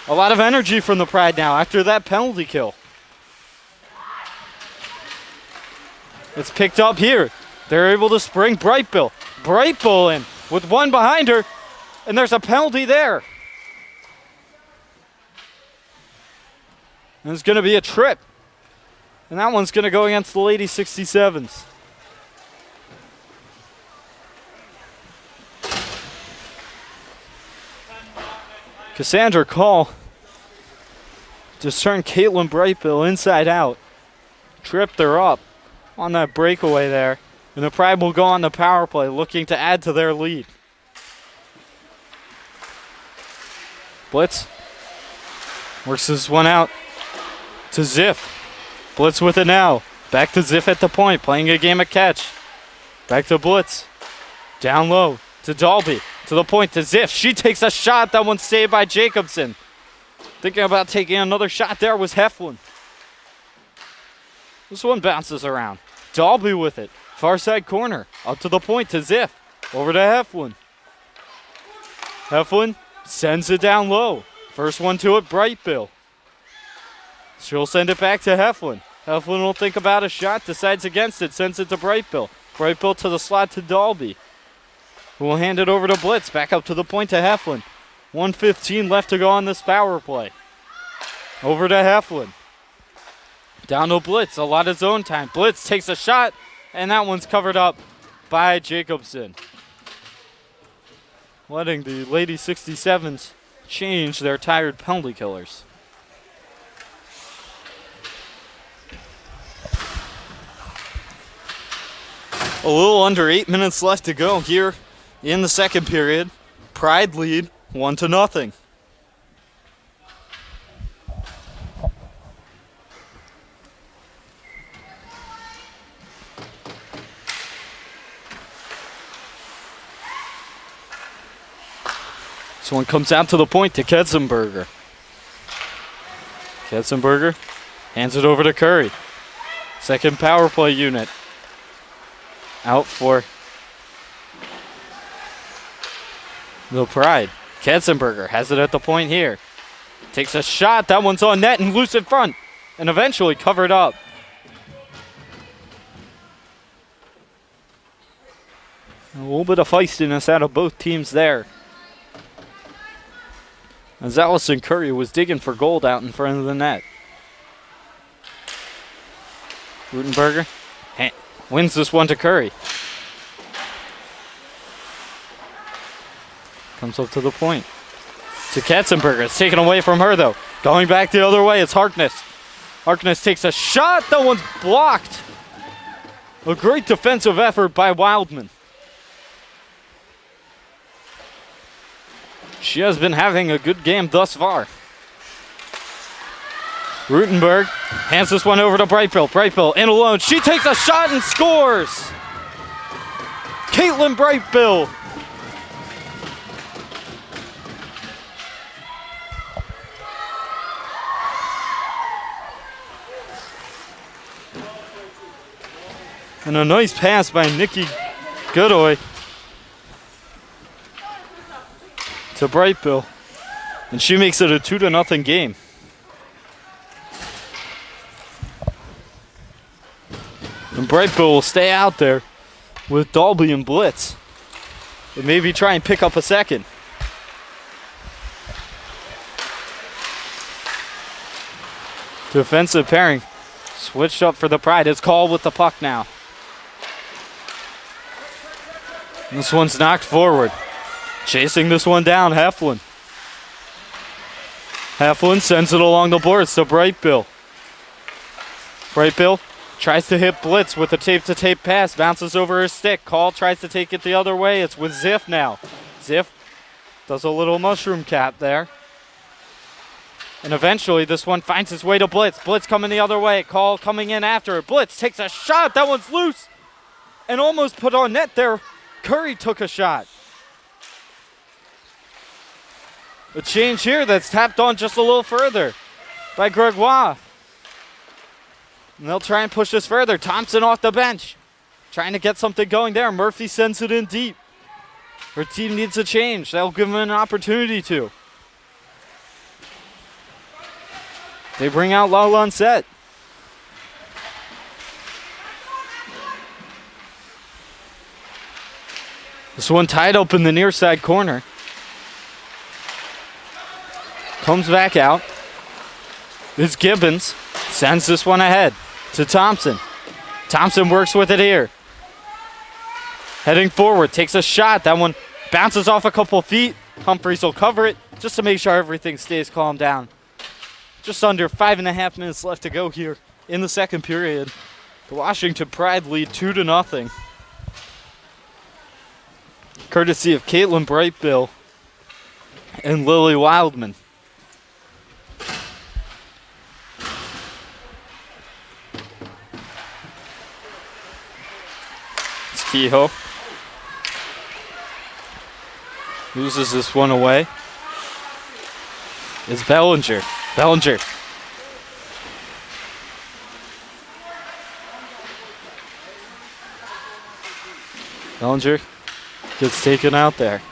A lot of energy from the Pride now after that penalty kill. It's picked up here. They're able to spring Brightbill. Brightbill in with one behind her. And there's a penalty there. And it's going to be a trip. And that one's going to go against the Lady 67s. Cassandra Call just turned Caitlin Brightbill inside out. Tripped her up on that breakaway there. And the Pride will go on the power play looking to add to their lead. Blitz works this one out to Ziff. Blitz with it now. Back to Ziff at the point, playing a game of catch. Back to Blitz. Down low to Dalby. To the point to Ziff. She takes a shot. That one's saved by Jacobson. Thinking about taking another shot there was Heflin. This one bounces around. Dalby with it. Far side corner. Up to the point to Ziff. Over to Heflin. Heflin sends it down low. First one to it, Brightbill. She'll send it back to Heflin. Heflin will think about a shot, decides against it, sends it to Brightbill. Brightbill to the slot to Dalby, who will hand it over to Blitz. Back up to the point to Heflin. 1:15 left to go on this power play. Over to Heflin. Down to Blitz. A lot of zone time. Blitz takes a shot, and that one's covered up by Jacobson. Letting the Lady 67s change their tired penalty killers. A little under 8 minutes left to go here in the second period. Pride lead 1-0. This one comes out to the point to Ketzenberger. Ketzenberger hands it over to Curry. Second power play unit. Out for the Pride. Ketzenberger has it at the point here. Takes a shot. That one's on net and loose in front. And eventually covered up. A little bit of feistiness out of both teams there. As Allison Curry was digging for gold out in front of the net. Rutenberger wins this one to Curry. Comes up to the point. To Katzenberger. It's taken away from her, though. Going back the other way, it's Harkness. Harkness takes a shot. That one's blocked. A great defensive effort by Wildman. She has been having a good game thus far. Rutenberg hands this one over to Brightbill. Brightbill in alone. She takes a shot and scores. Caitlin Brightbill. And a nice pass by Nikki Godoy to Brightbill. And she makes it a 2-0 game. And Brightbill will stay out there with Dalby and Blitz. And maybe try and pick up a second. Defensive pairing switched up for the Pride. It's called with the puck now. This one's knocked forward. Chasing this one down, Heflin. Heflin sends it along the boards to Brightbill. Brightbill tries to hit Blitz with a tape-to-tape pass. Bounces over her stick. Call tries to take it the other way. It's with Ziff now. Ziff does a little mushroom cap there. And eventually this one finds its way to Blitz. Blitz coming the other way. Call coming in after it. Blitz takes a shot. That one's loose. And almost put on net there. Curry took a shot. A change here that's tapped on just a little further by Gregoire. And they'll try and push this further. Thompson off the bench. Trying to get something going there. Murphy sends it in deep. Her team needs a change. That'll give them an opportunity to. They bring out Lalan Set. This one tied up in the near side corner. Comes back out. It's Gibbons. Sends this one ahead to Thompson. Thompson works with it here. Heading forward. Takes a shot. That one bounces off a couple feet. Humphreys will cover it just to make sure everything stays calmed down. Just under 5.5 minutes left to go here in the second period. The Washington Pride lead 2-0. Courtesy of Caitlin Brightbill and Lily Wildman. It's Kehoe. Loses this one away. It's Bellinger. Bellinger. Bellinger gets taken out there.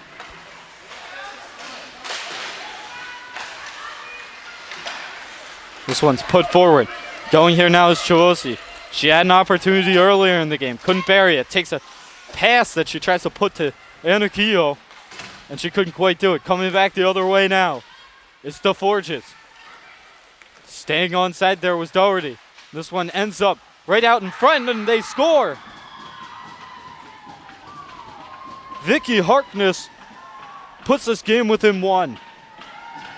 This one's put forward. Going here now is Chiosi. She had an opportunity earlier in the game. Couldn't bury it. Takes a pass that she tries to put to Anna Kehoe. And she couldn't quite do it. Coming back the other way now. It's the Forges. Staying on side there was Doherty. This one ends up right out in front and they score. Vicky Harkness puts this game within one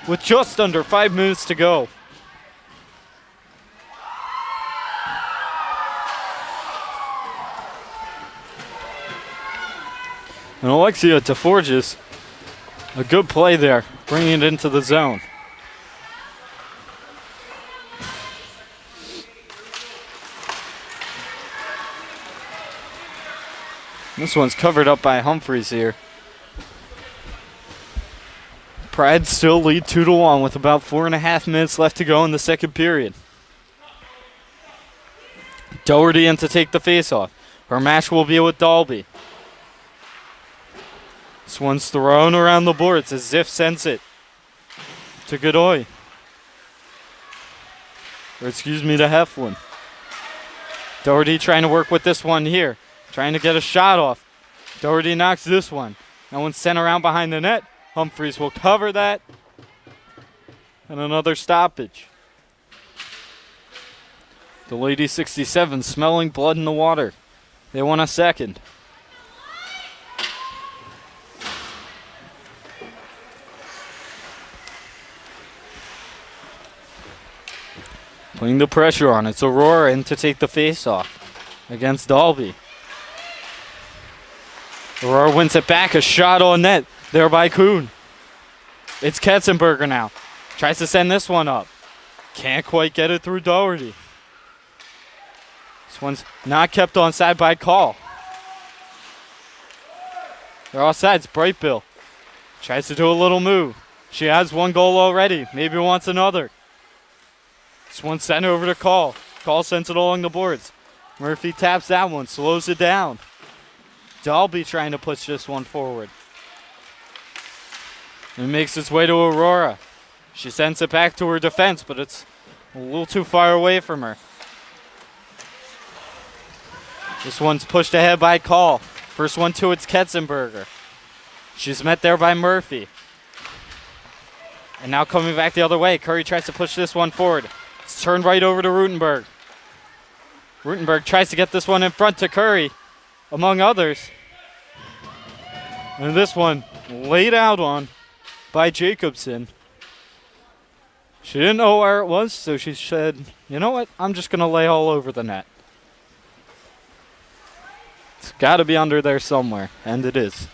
with just under 5 minutes to go. And Alexia DeForges, a good play there, bringing it into the zone. This one's covered up by Humphreys here. Pride still lead 2-1 with about 4.5 minutes left to go in the second period. Doherty in to take the faceoff. Her match will be with Dalby. This one's thrown around the boards as Ziff sends it to Godoy. Or excuse me, to Heflin. Doherty trying to work with this one here. Trying to get a shot off. Doherty knocks this one. That one's sent around behind the net. Humphreys will cover that. And another stoppage. The Lady 67 smelling blood in the water. They want a second. Putting the pressure on. It's Aurora in to take the face-off against Dalby. Aurora wins it back. A shot on net there by Kuhn. It's Ketzenberger now. Tries to send this one up. Can't quite get it through Doherty. This one's not kept onside by call. They're offsides. Brightbill tries to do a little move. She has one goal already. Maybe wants another. This one's sent over to Call. Call sends it along the boards. Murphy taps that one, slows it down. Dalby trying to push this one forward. It makes its way to Aurora. She sends it back to her defense, but it's a little too far away from her. This one's pushed ahead by Call. First one to it's Ketzenberger. She's met there by Murphy. And now coming back the other way, Curry tries to push this one forward. It's turned right over to Rutenberg. Rutenberg tries to get this one in front to Curry, among others. And this one laid out on by Jacobson. She didn't know where it was, so she said, you know what, I'm just going to lay all over the net. It's got to be under there somewhere, and it is.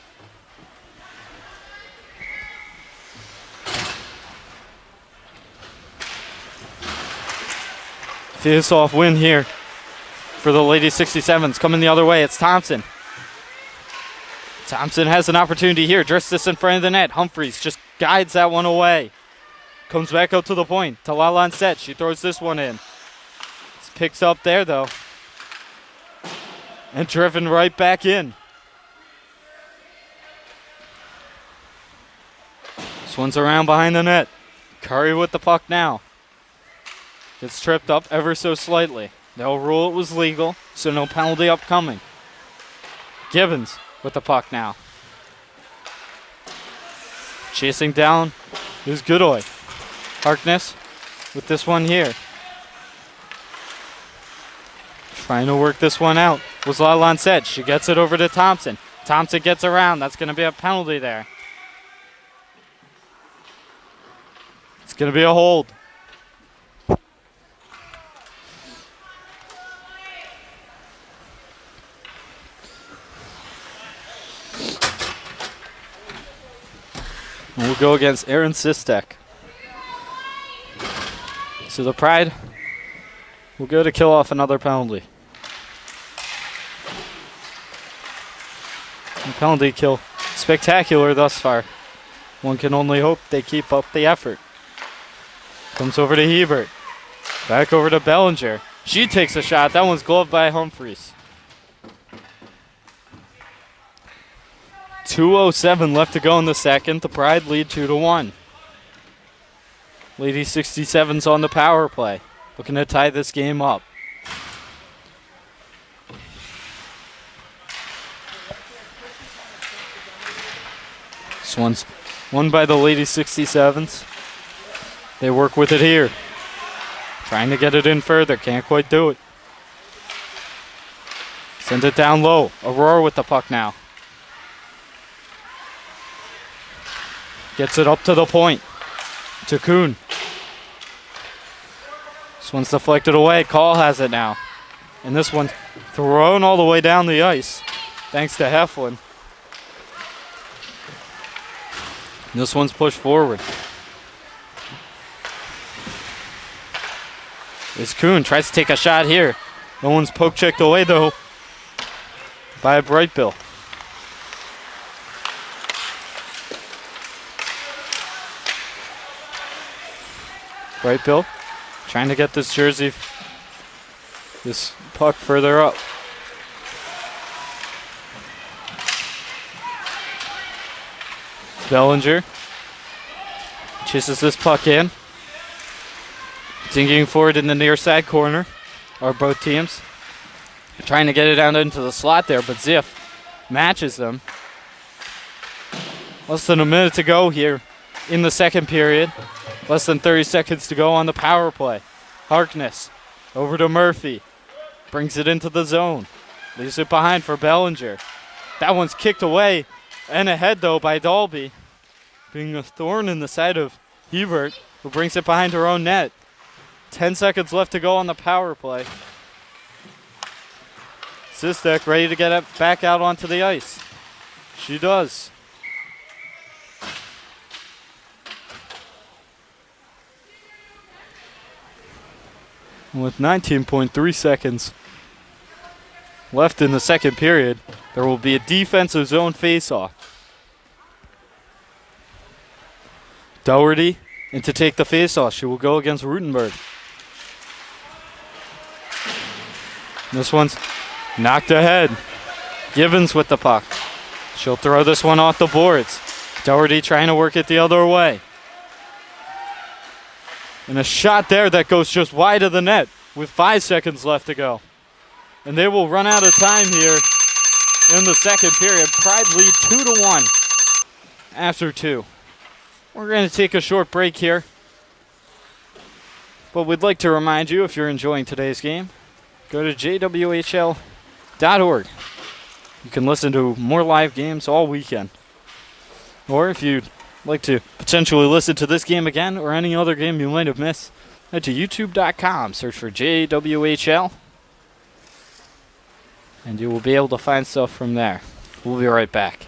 Face-off win here for the Lady 67s. Coming the other way, it's Thompson. Thompson has an opportunity here. Drifts this in front of the net. Humphreys just guides that one away. Comes back out to the point. Talala on set. She throws this one in. It's picks up there, though. And driven right back in. This one's around behind the net. Curry with the puck now. Gets tripped up ever so slightly. They'll rule it was legal, so no penalty upcoming. Gibbons with the puck now. Chasing down is Godoy. Harkness with this one here. Trying to work this one out. Was Lalan said. She gets it over to Thompson. Thompson gets around. That's going to be a penalty there. It's going to be a hold. We'll go against Aaron Sistek. So the Pride will go to kill off another penalty. And penalty kill spectacular thus far. One can only hope they keep up the effort. Comes over to Hebert. Back over to Bellinger. She takes a shot. That one's gloved by Humphreys. 2:07 left to go in the second. The Pride lead 2-1. Lady 67's on the power play. Looking to tie this game up. This one's won by the Lady 67s. They work with it here. Trying to get it in further. Can't quite do it. Send it down low. Aurora with the puck now. Gets it up to the point. To Kuhn. This one's deflected away. Call has it now. And this one's thrown all the way down the ice. Thanks to Heflin. And this one's pushed forward. It's Kuhn. Tries to take a shot here. No one's poke-checked away, though, by Brightbill. Right, Bill? Trying to get this jersey, this puck further up. Bellinger chases this puck in. Dinging forward in the near side corner are both teams. Trying to get it out into the slot there, but Ziff matches them. Less than a minute to go here in the second period. Less than 30 seconds to go on the power play. Harkness over to Murphy. Brings it into the zone. Leaves it behind for Bellinger. That one's kicked away and ahead, though, by Dalby. Being a thorn in the side of Hebert, who brings it behind her own net. 10 seconds left to go on the power play. Sistek ready to get it back out onto the ice. She does. And with 19.3 seconds left in the second period, there will be a defensive zone faceoff. Dougherty in to take the faceoff. She will go against Rutenberg. This one's knocked ahead. Gibbons with the puck. She'll throw this one off the boards. Dougherty trying to work it the other way. And a shot there that goes just wide of the net with 5 seconds left to go. And they will run out of time here in the second period. Pride lead 2-1 after 2. We're going to take a short break here. But we'd like to remind you, if you're enjoying today's game, go to jwhl.org. You can listen to more live games all weekend. Or if you'd like to potentially listen to this game again or any other game you might have missed, head to youtube.com, search for JWHL, and you will be able to find stuff from there. We'll be right back.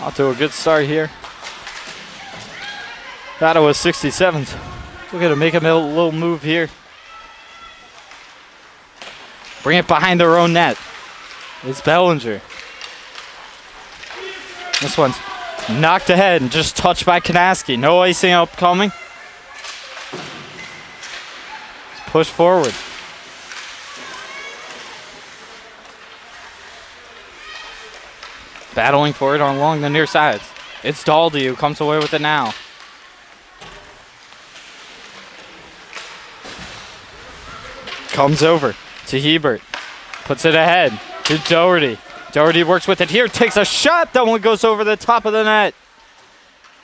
Off to a good start here. Ottawa 67s. Looking to make a little move here. Bring it behind their own net. It's Bellinger. This one's knocked ahead and just touched by Kanaski. No icing upcoming. Let's push forward. Battling for it along the near sides. It's Daldy who comes away with it now. Comes over to Hebert. Puts it ahead to Doherty. Doherty works with it here. Takes a shot. That one goes over the top of the net.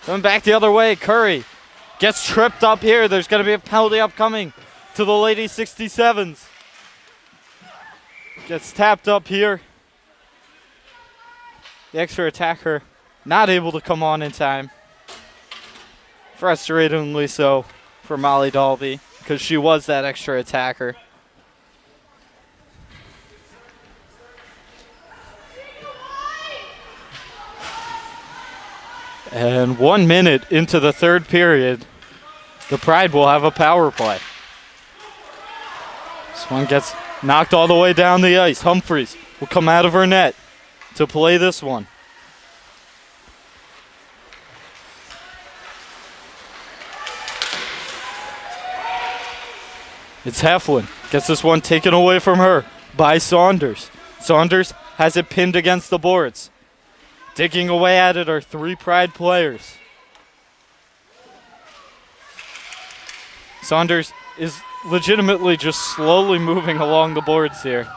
Going back the other way. Curry gets tripped up here. There's going to be a penalty upcoming to the Lady 67s. Gets tapped up here. The extra attacker not able to come on in time. Frustratingly so for Molly Dalby because she was that extra attacker. And 1 minute into the third period, the Pride will have a power play. This one gets knocked all the way down the ice. Humphreys will come out of her net to play this one. It's Heflin. Gets this one taken away from her by Saunders. Saunders has it pinned against the boards. Digging away at it are 3 Pride players. Saunders is legitimately just slowly moving along the boards here,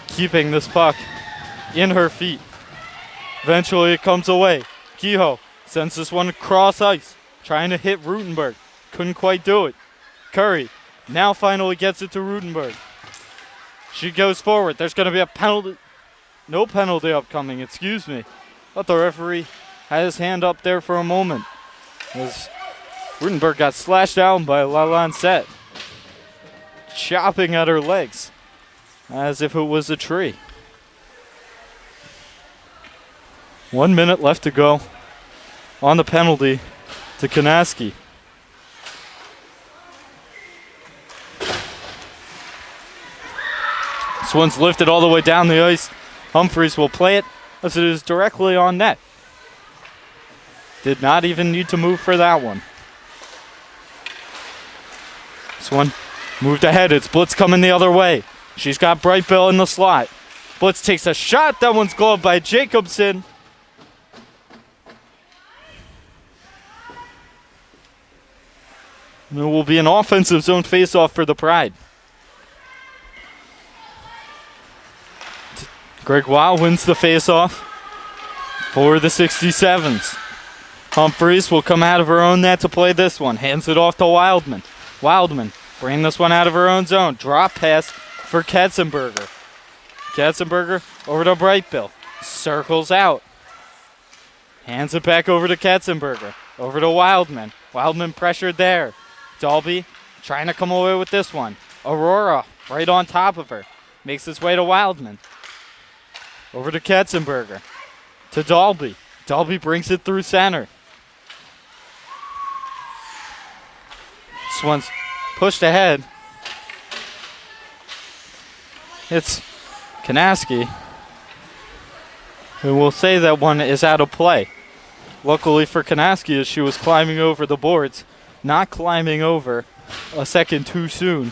keeping this puck in her feet. Eventually it comes away. Kehoe sends this one across ice, trying to hit Rutenberg. Couldn't quite do it. Curry now finally gets it to Rutenberg. She goes forward. There's going to be a penalty. No penalty upcoming, excuse me. But the referee had his hand up there for a moment as Rutenberg got slashed down by Lalancette, chopping at her legs as if it was a tree. 1 minute left to go on the penalty to Kanaski. This one's lifted all the way down the ice. Humphreys will play it as it is directly on net. Did not even need to move for that one. This one moved ahead. It's Blitz coming the other way. She's got Brightbill in the slot. Blitz takes a shot. That one's gloved by Jacobson. And it will be an offensive zone faceoff for the Pride. Greg Weil wins the faceoff for the 67s. Humphreys will come out of her own net to play this one. Hands it off to Wildman. Wildman bringing this one out of her own zone. Drop pass for Katzenberger. Katzenberger over to Brightbill. Circles out. Hands it back over to Katzenberger. Over to Wildman. Wildman pressured there. Dalby trying to come away with this one. Aurora right on top of her. Makes its way to Wildman. Over to Katzenberger. To Dalby. Dalby brings it through center. This one's pushed ahead. It's Kanaski, who will say that one is out of play. Luckily for Kanaski, as she was climbing over the boards, not climbing over a second too soon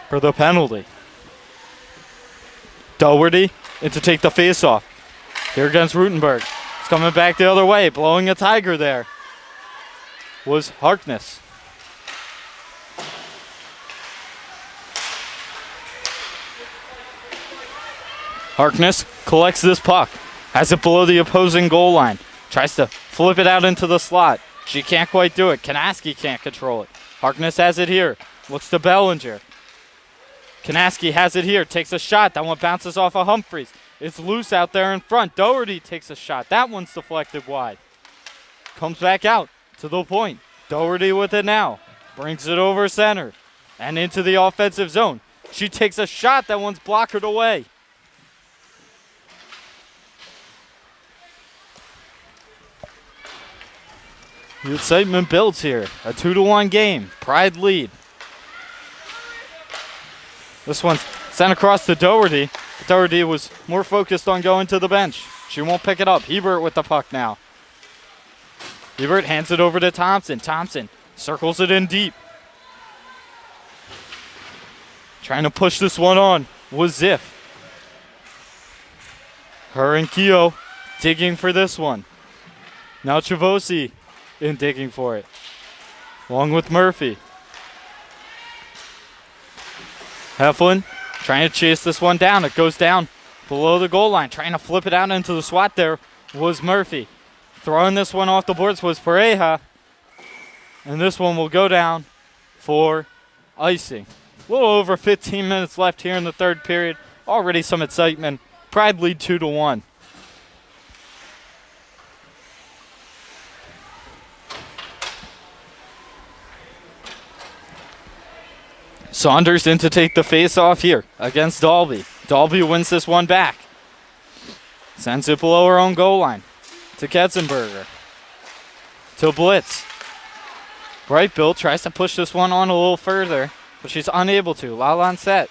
for the penalty. Doherty in to take the face-off. Here against Rutenberg. It's coming back the other way, blowing a tiger there. Was Harkness. Harkness collects this puck. Has it below the opposing goal line. Tries to flip it out into the slot. She can't quite do it. Kanaski can't control it. Harkness has it here. Looks to Bellinger. Kanaski has it here. Takes a shot. That one bounces off of Humphreys. It's loose out there in front. Doherty takes a shot. That one's deflected wide. Comes back out to the point. Doherty with it now. Brings it over center and into the offensive zone. She takes a shot. That one's blockered away. The excitement builds here. A 2-1 game. Pride lead. This one's sent across to Doherty. Doherty was more focused on going to the bench. She won't pick it up. Hebert with the puck now. Hebert hands it over to Thompson. Thompson circles it in deep. Trying to push this one on was Ziff. Her and Keogh digging for this one. Now Chavosi in digging for it. Along with Murphy. Heflin trying to chase this one down. It goes down below the goal line. Trying to flip it out into the slot there was Murphy. Throwing this one off the boards was Pareja. And this one will go down for icing. A little over 15 minutes left here in the third period. Already some excitement. Pride lead 2-1. Saunders in to take the face off here against Dalby. Dalby wins this one back. Sends it below her own goal line to Ketzenberger. To Blitz. Brightbill tries to push this one on a little further, but she's unable to. Lalon set.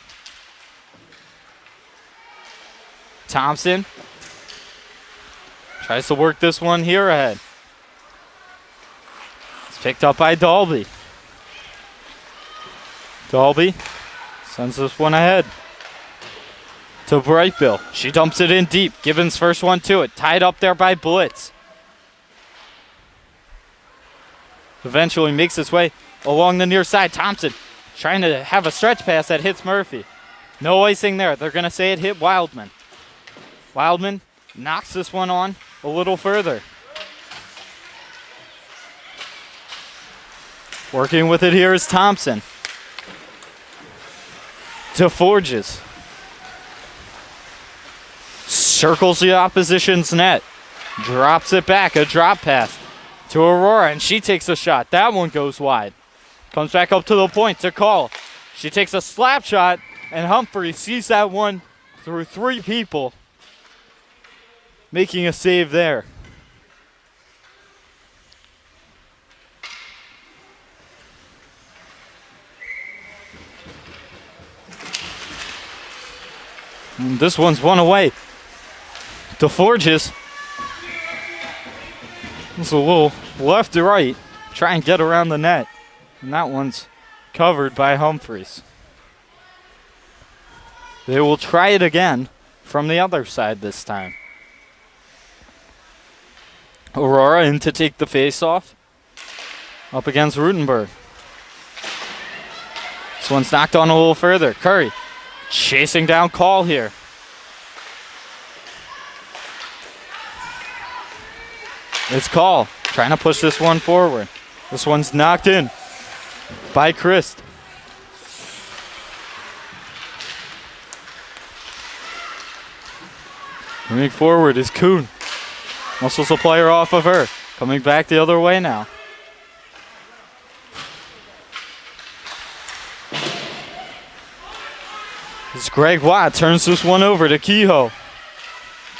Thompson tries to work this one here ahead. It's picked up by Dalby. Dalby sends this one ahead to Brightbill. She dumps it in deep. Gibbons first one to it. Tied up there by Blitz. Eventually makes its way along the near side. Thompson trying to have a stretch pass that hits Murphy. No icing there. They're going to say it hit Wildman. Wildman knocks this one on a little further. Working with it here is Thompson. To Forges. Circles the opposition's net. Drops it back. A drop pass to Aurora, and she takes a shot. That one goes wide. Comes back up to the point to Call. She takes a slap shot, and Humphrey sees that one through three people, making a save there. And this one's one away. To Forges. It's a little left to right. Try and get around the net. And that one's covered by Humphreys. They will try it again from the other side this time. Aurora in to take the face-off. Up against Rutenberg. This one's knocked on a little further. Curry chasing down Call here. It's Call trying to push this one forward. This one's knocked in by Christ. Moving forward is Kuhn. Muscles a player off of her. Coming back the other way now. It's Greg Watt. Turns this one over to Kehoe.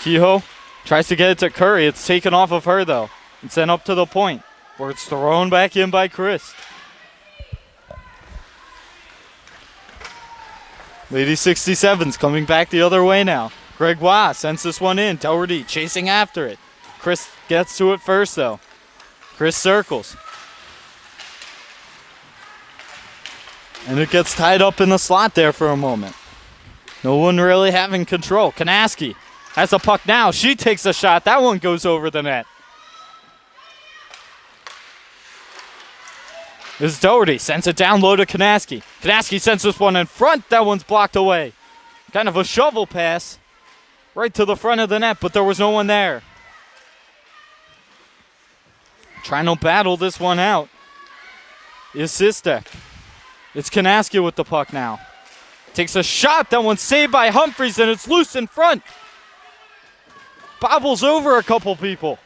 Kehoe tries to get it to Curry. It's taken off of her, though. And sent up to the point, where it's thrown back in by Christ. Lady 67's coming back the other way now. Greg Watt sends this one in. Doherty chasing after it. Chris gets to it first, though. Chris circles. And it gets tied up in the slot there for a moment. No one really having control. Kanaski has the puck now. She takes a shot. That one goes over the net. This is Doherty. Sends it down low to Kanaski. Kanaski sends this one in front. That one's blocked away. Kind of a shovel pass right to the front of the net, but there was no one there. Trying to battle this one out is Sistek. It's Kanaski with the puck now. Takes a shot. That one's saved by Humphreys, and it's loose in front. Bobbles over a couple people.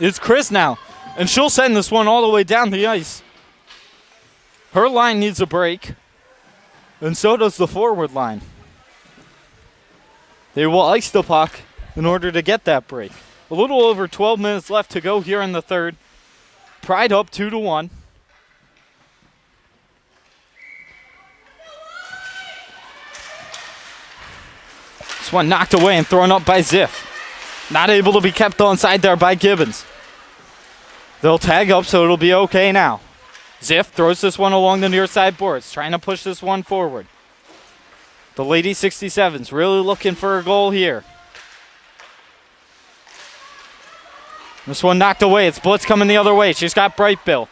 It's Chris now, and she'll send this one all the way down the ice. Her line needs a break, and so does the forward line. They will ice the puck in order to get that break. A little over 12 minutes left to go here in the third. Pride up 2-1. This one knocked away and thrown up by Ziff. Not able to be kept onside there by Gibbons. They'll tag up, so it'll be okay now. Ziff throws this one along the near side boards, trying to push this one forward. The Lady 67's really looking for a goal here. This one knocked away. It's Blitz coming the other way. She's got Bright Bill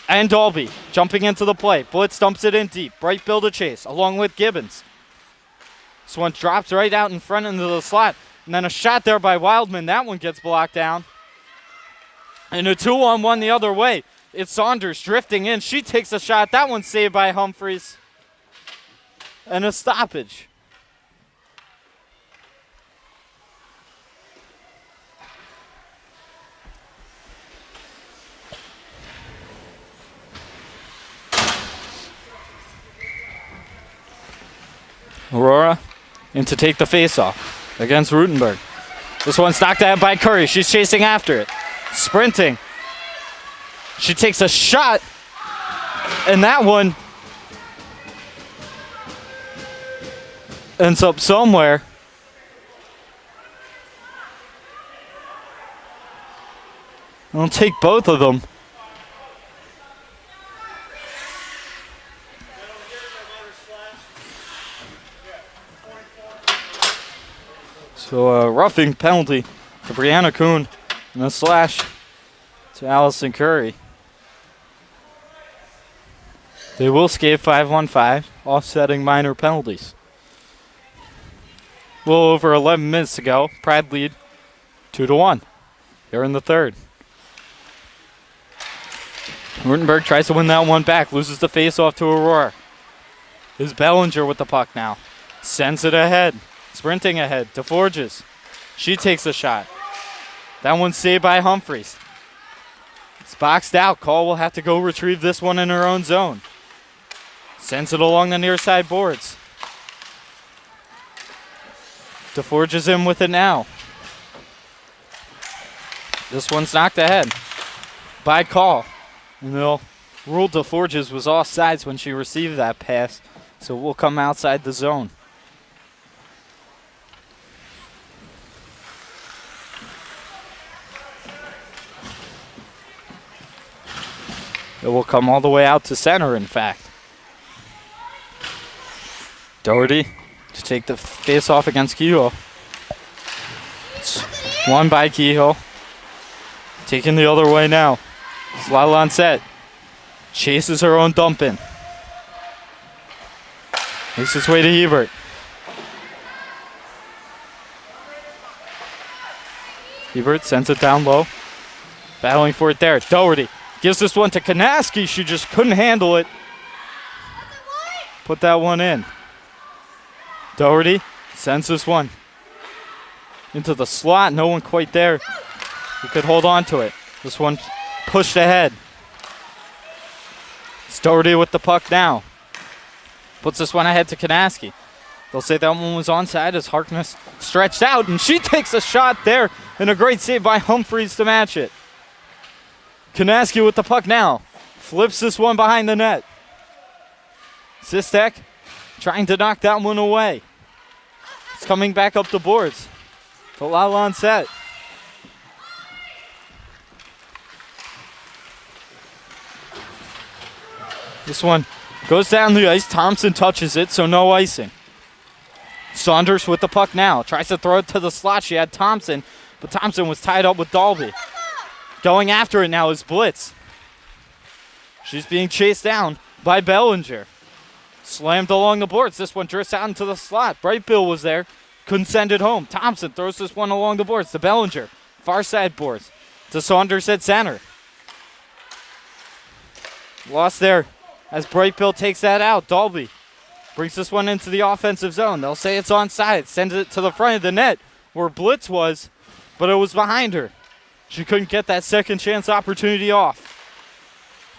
and Dalby jumping into the play. Blitz dumps it in deep. Bright Bill to chase, along with Gibbons. This one drops right out in front into the slot. And then a shot there by Wildman. That one gets blocked down. And a 2-on-1 the other way. It's Saunders drifting in. She takes a shot. That one's saved by Humphreys. And a stoppage. Aurora in to take the face-off against Rutenberg. This one's knocked out by Curry. She's chasing after it. Sprinting. She takes a shot. And that one ends up somewhere. I'll take both of them. So a roughing penalty to Brianna Kuhn and a slash to Allison Curry. They will skate 5-on-5, offsetting minor penalties. A little over 11 minutes to go. Pride lead 2-1 here in the third. Rutenberg tries to win that one back, loses the face-off to Aurora. Is Bellinger with the puck now. Sends it ahead. Sprinting ahead to Forges. She takes a shot. That one's saved by Humphreys. It's boxed out. Call will have to go retrieve this one in her own zone. Sends it along the near side boards. DeForge's in with it now. This one's knocked ahead by Call. And they'll rule DeForge's was offsides when she received that pass. So we'll come outside the zone. It will come all the way out to center, in fact. Doherty to take the face-off against Kehoe. It's won by Kehoe. Taking the other way now. Slot on set. Chases her own dump in. Makes its way to Hebert. Hebert sends it down low. Battling for it there. Doherty gives this one to Kanaski. She just couldn't handle it. Put that one in. Doherty sends this one into the slot. No one quite there who could hold on to it. This one pushed ahead. It's Doherty with the puck now. Puts this one ahead to Kanaski. They'll say that one was onside as Harkness stretched out, and she takes a shot there, and a great save by Humphreys to match it. Kanaski with the puck now. Flips this one behind the net. Sistek trying to knock that one away. It's coming back up the boards. Talal on set. This one goes down the ice. Thompson touches it, so no icing. Saunders with the puck now. Tries to throw it to the slot. She had Thompson, but Thompson was tied up with Dalby. Going after it now is Blitz. She's being chased down by Bellinger. Slammed along the boards. This one drifts out into the slot. Bright Bill was there. Couldn't send it home. Thompson throws this one along the boards to Bellinger. Far side boards to Saunders at center. Lost there as Bright Bill takes that out. Dalby brings this one into the offensive zone. They'll say it's onside. Sends it to the front of the net where Blitz was, but it was behind her. She couldn't get that second chance opportunity off.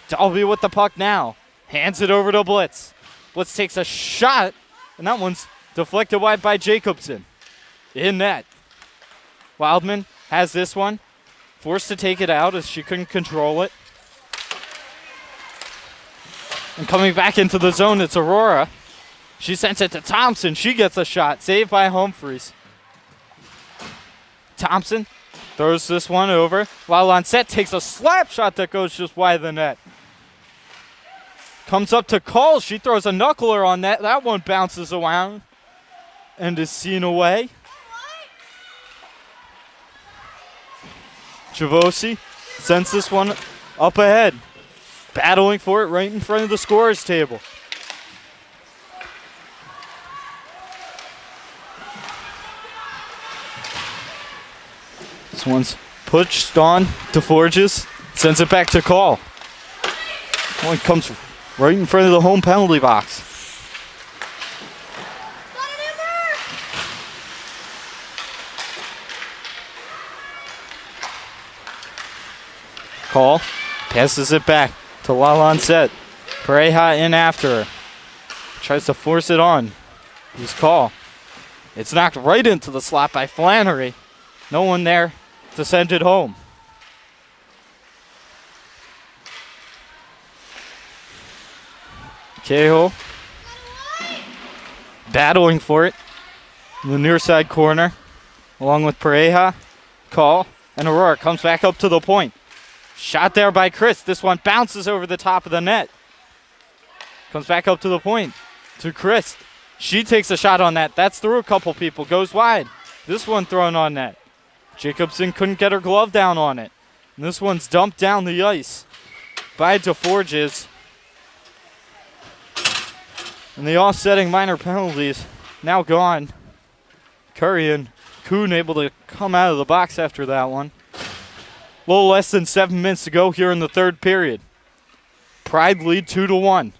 Dalby with the puck now. Hands it over to Blitz. Blitz takes a shot, and that one's deflected wide by Jacobson. In net. Wildman has this one. Forced to take it out as she couldn't control it. And coming back into the zone, it's Aurora. She sends it to Thompson. She gets a shot. Saved by Humphreys. Thompson throws this one over, while Lancette takes a slap shot that goes just wide of the net. Comes up to Cole. She throws a knuckler on that. That one bounces around and is seen away. Chavosi sends this one up ahead. Battling for it right in front of the scorer's table. This one's pushed on to Forges. Sends it back to Call. One comes right in front of the home penalty box. Call passes it back to Lancette. Pareja in after her. Tries to force it on. He's Call. It's knocked right into the slot by Flannery. No one there to send it home. Cahill battling for it in the near side corner, along with Pareja, Call, and Aurora. Comes back up to the point. Shot there by Chris. This one bounces over the top of the net. Comes back up to the point to Chris. She takes a shot on that. That's through a couple people. Goes wide. This one thrown on net. Jacobson couldn't get her glove down on it. And this one's dumped down the ice by DeForges. And the offsetting minor penalties now gone. Curry and Kuhn able to come out of the box after that one. A little less than 7 minutes to go here in the third period. Pride lead 2-1.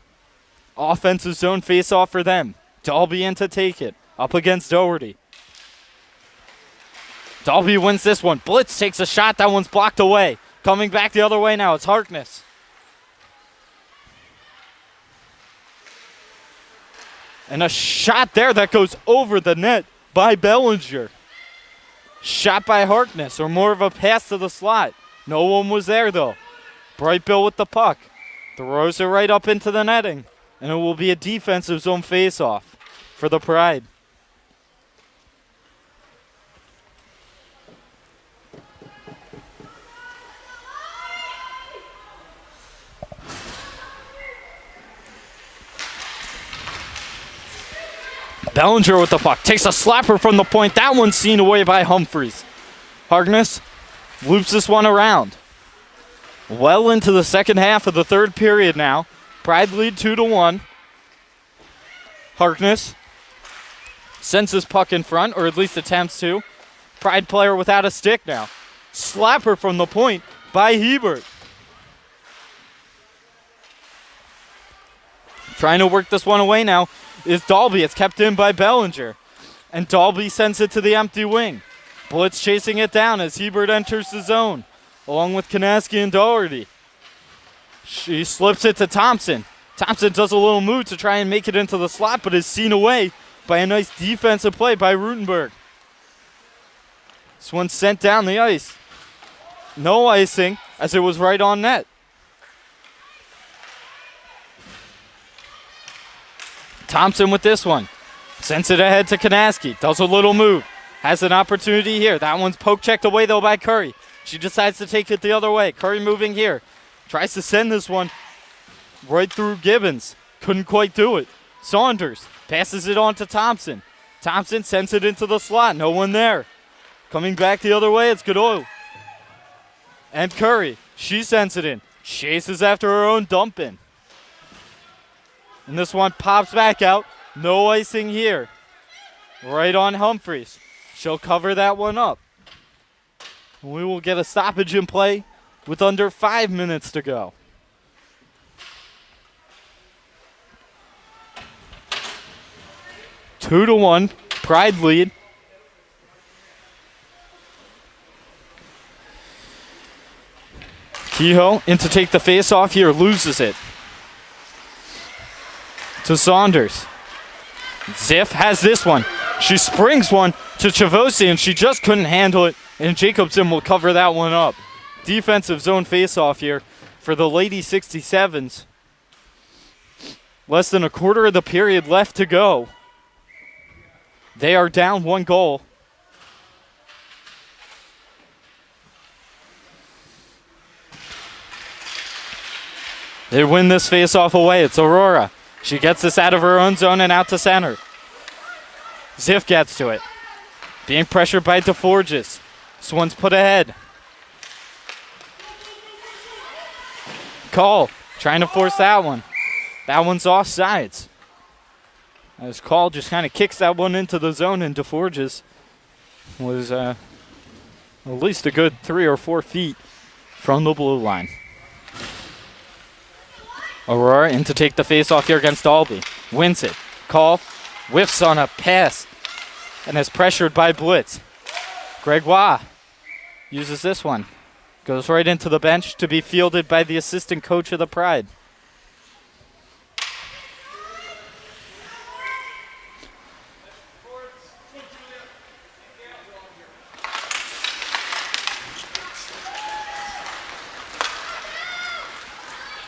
Offensive zone face-off for them. Dalby in to take it. Up against Doherty. Dalby wins this one. Blitz takes a shot. That one's blocked away. Coming back the other way now. It's Harkness. And a shot there that goes over the net by Bellinger. Shot by Harkness, or more of a pass to the slot. No one was there, though. Bright Bill with the puck. Throws it right up into the netting. And it will be a defensive zone face-off for the Pride. Bellinger with the puck. Takes a slapper from the point. That one's seen away by Humphreys. Harkness loops this one around. Well into the second half of the third period now. Pride lead 2-1. Harkness sends his puck in front, or at least attempts to. Pride player without a stick now. Slapper from the point by Hebert. Trying to work this one away now is Dalby. It's kept in by Bellinger. And Dalby sends it to the empty wing. Blitz chasing it down as Hebert enters the zone, along with Kanaski and Doherty. She slips it to Thompson. Thompson does a little move to try and make it into the slot, but is seen away by a nice defensive play by Rutenberg. This one's sent down the ice. No icing, as it was right on net. Thompson with this one. Sends it ahead to Kanaski. Does a little move. Has an opportunity here. That one's poke checked away, though, by Curry. She decides to take it the other way. Curry moving here. Tries to send this one right through Gibbons. Couldn't quite do it. Saunders passes it on to Thompson. Thompson sends it into the slot. No one there. Coming back the other way, it's Godoy. And Curry. She sends it in. Chases after her own dump in. And this one pops back out. No icing here. Right on Humphreys. She'll cover that one up. We will get a stoppage in play with under 5 minutes to go. 2-1. Pride lead. Kehoe in to take the face off here. Loses it to Saunders. Ziff has this one. She springs one to Chavosi, and she just couldn't handle it And Jacobson will cover that one up. Defensive zone faceoff here for the Lady 67s. Less than a quarter of the period left to go. They are down 1 goal. They win this faceoff away. It's Aurora. She gets this out of her own zone and out to center. Ziff gets to it. Being pressured by DeForges. This one's put ahead. Call trying to force that one. That one's offsides. As Call just kind of kicks that one into the zone, and DeForges was at least a good 3 or 4 feet from the blue line. Aurora in to take the face off here against Dalby. Wins it. Call whiffs on a pass and is pressured by Blitz. Gregoire uses this one. Goes right into the bench to be fielded by the assistant coach of the Pride.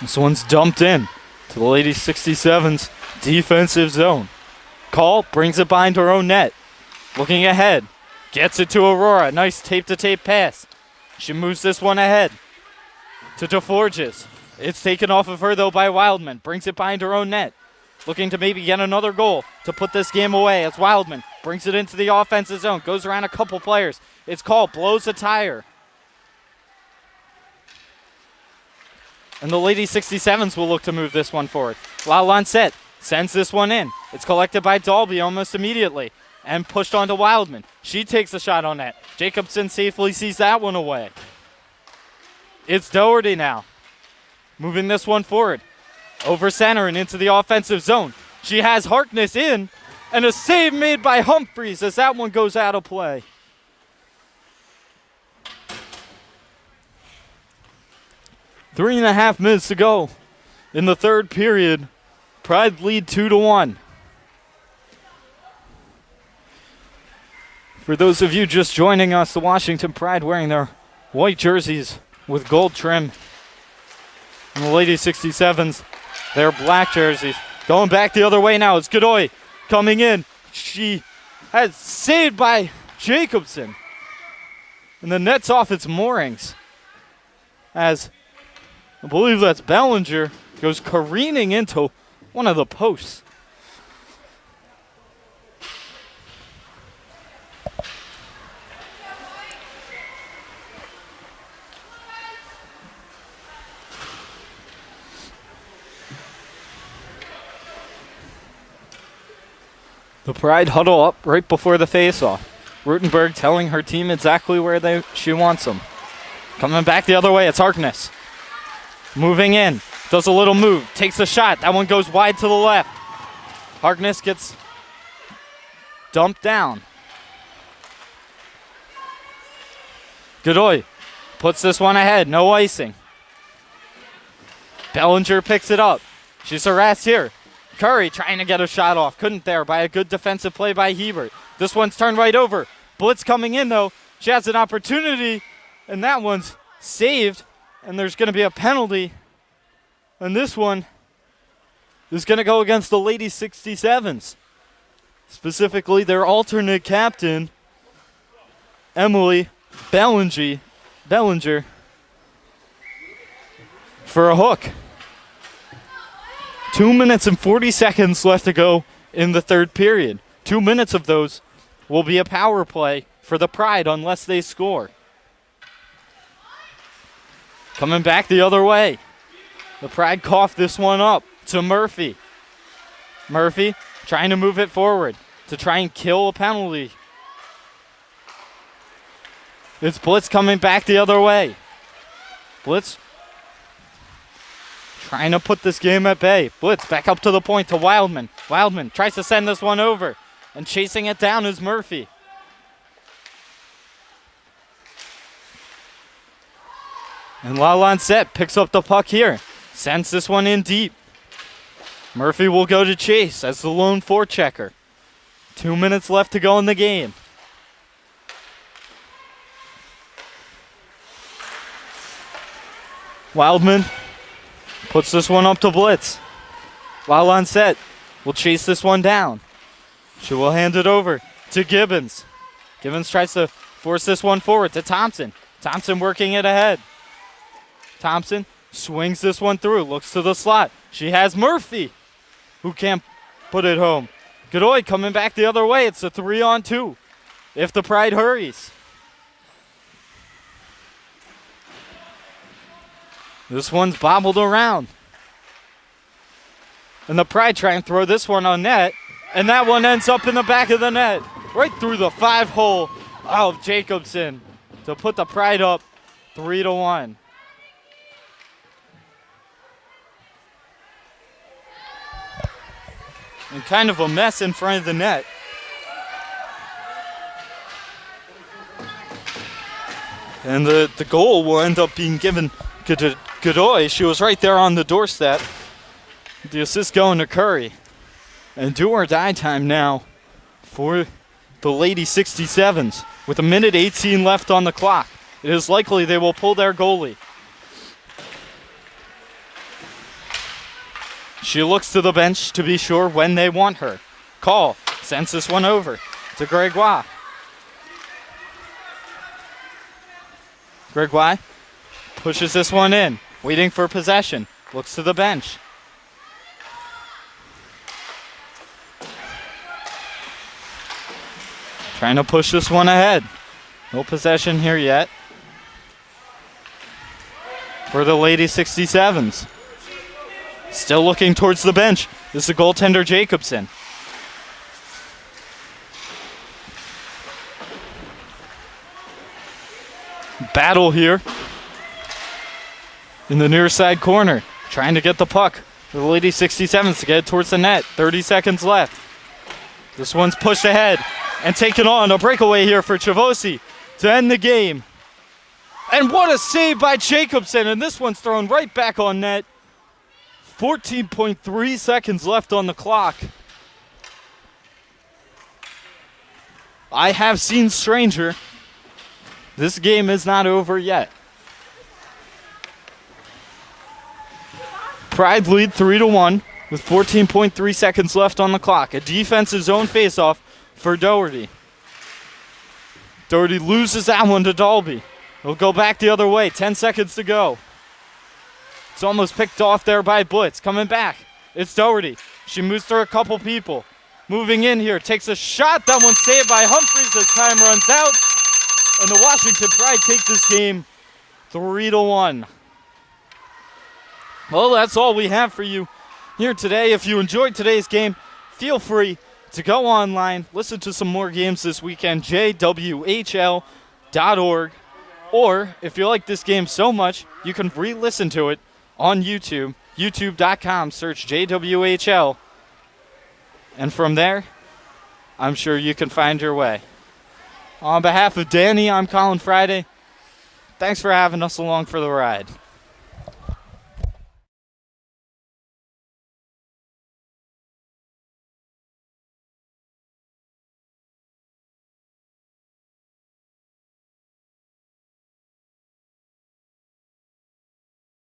This one's dumped in to the Lady 67's defensive zone. Call brings it behind her own net. Looking ahead. Gets it to Aurora. Nice tape-to-tape pass. She moves this one ahead to DeForges. It's taken off of her, though, by Wildman. Brings it behind her own net. Looking to maybe get another goal to put this game away as Wildman brings it into the offensive zone. Goes around a couple players. It's called. Blows a tire. And the Lady 67s will look to move this one forward. La Lancette sends this one in. It's collected by Dalby almost immediately and pushed onto Wildman. She takes a shot on net. Jacobson safely sees that one away. It's Doherty now. Moving this one forward. Over center and into the offensive zone. She has Harkness in, and a save made by Humphreys as that one goes out of play. 3.5 minutes to go in the third period. Pride lead 2-1. For those of you just joining us, the Washington Pride wearing their white jerseys with gold trim. And the Lady 67s, their black jerseys. Going back the other way now. It's Godoy coming in. She has saved by Jacobson. And the net's off its moorings. As I believe that's Bellinger goes careening into one of the posts. The Pride huddle up right before the face-off. Rutenberg telling her team exactly where she wants them. Coming back the other way, it's Harkness. Moving in, does a little move, takes a shot. That one goes wide to the left. Harkness gets dumped down. Godoy puts this one ahead, no icing. Bellinger picks it up. She's harassed here. Curry trying to get a shot off. Couldn't there by a good defensive play by Hebert. This one's turned right over. Blitz coming in, though. She has an opportunity, and that one's saved. And there's going to be a penalty. And this one is going to go against the Lady 67s. Specifically, their alternate captain, Emily Bellinger, for a hook. 2 minutes and 40 seconds left to go in the third period. 2 minutes of those will be a power play for the Pride unless they score. Coming back the other way. The Pride coughed this one up to Murphy. Murphy trying to move it forward to try and kill a penalty. It's Blitz coming back the other way. Blitz trying to put this game at bay. Blitz back up to the point to Wildman. Wildman tries to send this one over. And chasing it down is Murphy. And La Lancette picks up the puck here. Sends this one in deep. Murphy will go to chase as the lone forechecker. 2 minutes left to go in the game. Wildman puts this one up to blitz. While on set, will chase this one down. She will hand it over to Gibbons. Gibbons tries to force this one forward to Thompson. Thompson working it ahead. Thompson swings this one through, looks to the slot. She has Murphy, who can't put it home. Godoy coming back the other way. It's a 3-on-2 if the Pride hurries. This one's bobbled around. And the Pride try and throw this one on net, and that one ends up in the back of the net, right through the 5-hole of Jacobson to put the Pride up 3-1. And kind of a mess in front of the net. And the goal will end up being given to Godoy. She was right there on the doorstep. The assist going to Curry. And do or die time now for the Lady 67s. With 1:18 left on the clock, it is likely they will pull their goalie. She looks to the bench to be sure when they want her. Call sends this one over to Gregoire. Gregoire pushes this one in, waiting for possession. Looks to the bench. Trying to push this one ahead. No possession here yet for the Lady 67s. Still looking towards the bench. This is the goaltender Jacobson. Battle here in the near side corner. Trying to get the puck for the Lady 67s to get it towards the net. 30 seconds left. This one's pushed ahead and taken on. A breakaway here for Chavosi to end the game. And what a save by Jacobson. And this one's thrown right back on net. 14.3 seconds left on the clock. I have seen stranger. This game is not over yet. Pride lead 3-1 with 14.3 seconds left on the clock. A defensive zone faceoff for Doherty. Doherty loses that one to Dalby. He'll go back the other way. 10 seconds to go. It's almost picked off there by Blitz. Coming back. It's Doherty. She moves through a couple people. Moving in here. Takes a shot. That one's saved by Humphreys as time runs out. And the Washington Pride take this game 3-1. Well, that's all we have for you here today. If you enjoyed today's game, feel free to go online, listen to some more games this weekend, JWHL.org. Or, if you like this game so much, you can re-listen to it on YouTube, youtube.com, search JWHL. And from there, I'm sure you can find your way. On behalf of Danny, I'm Colin Friday. Thanks for having us along for the ride.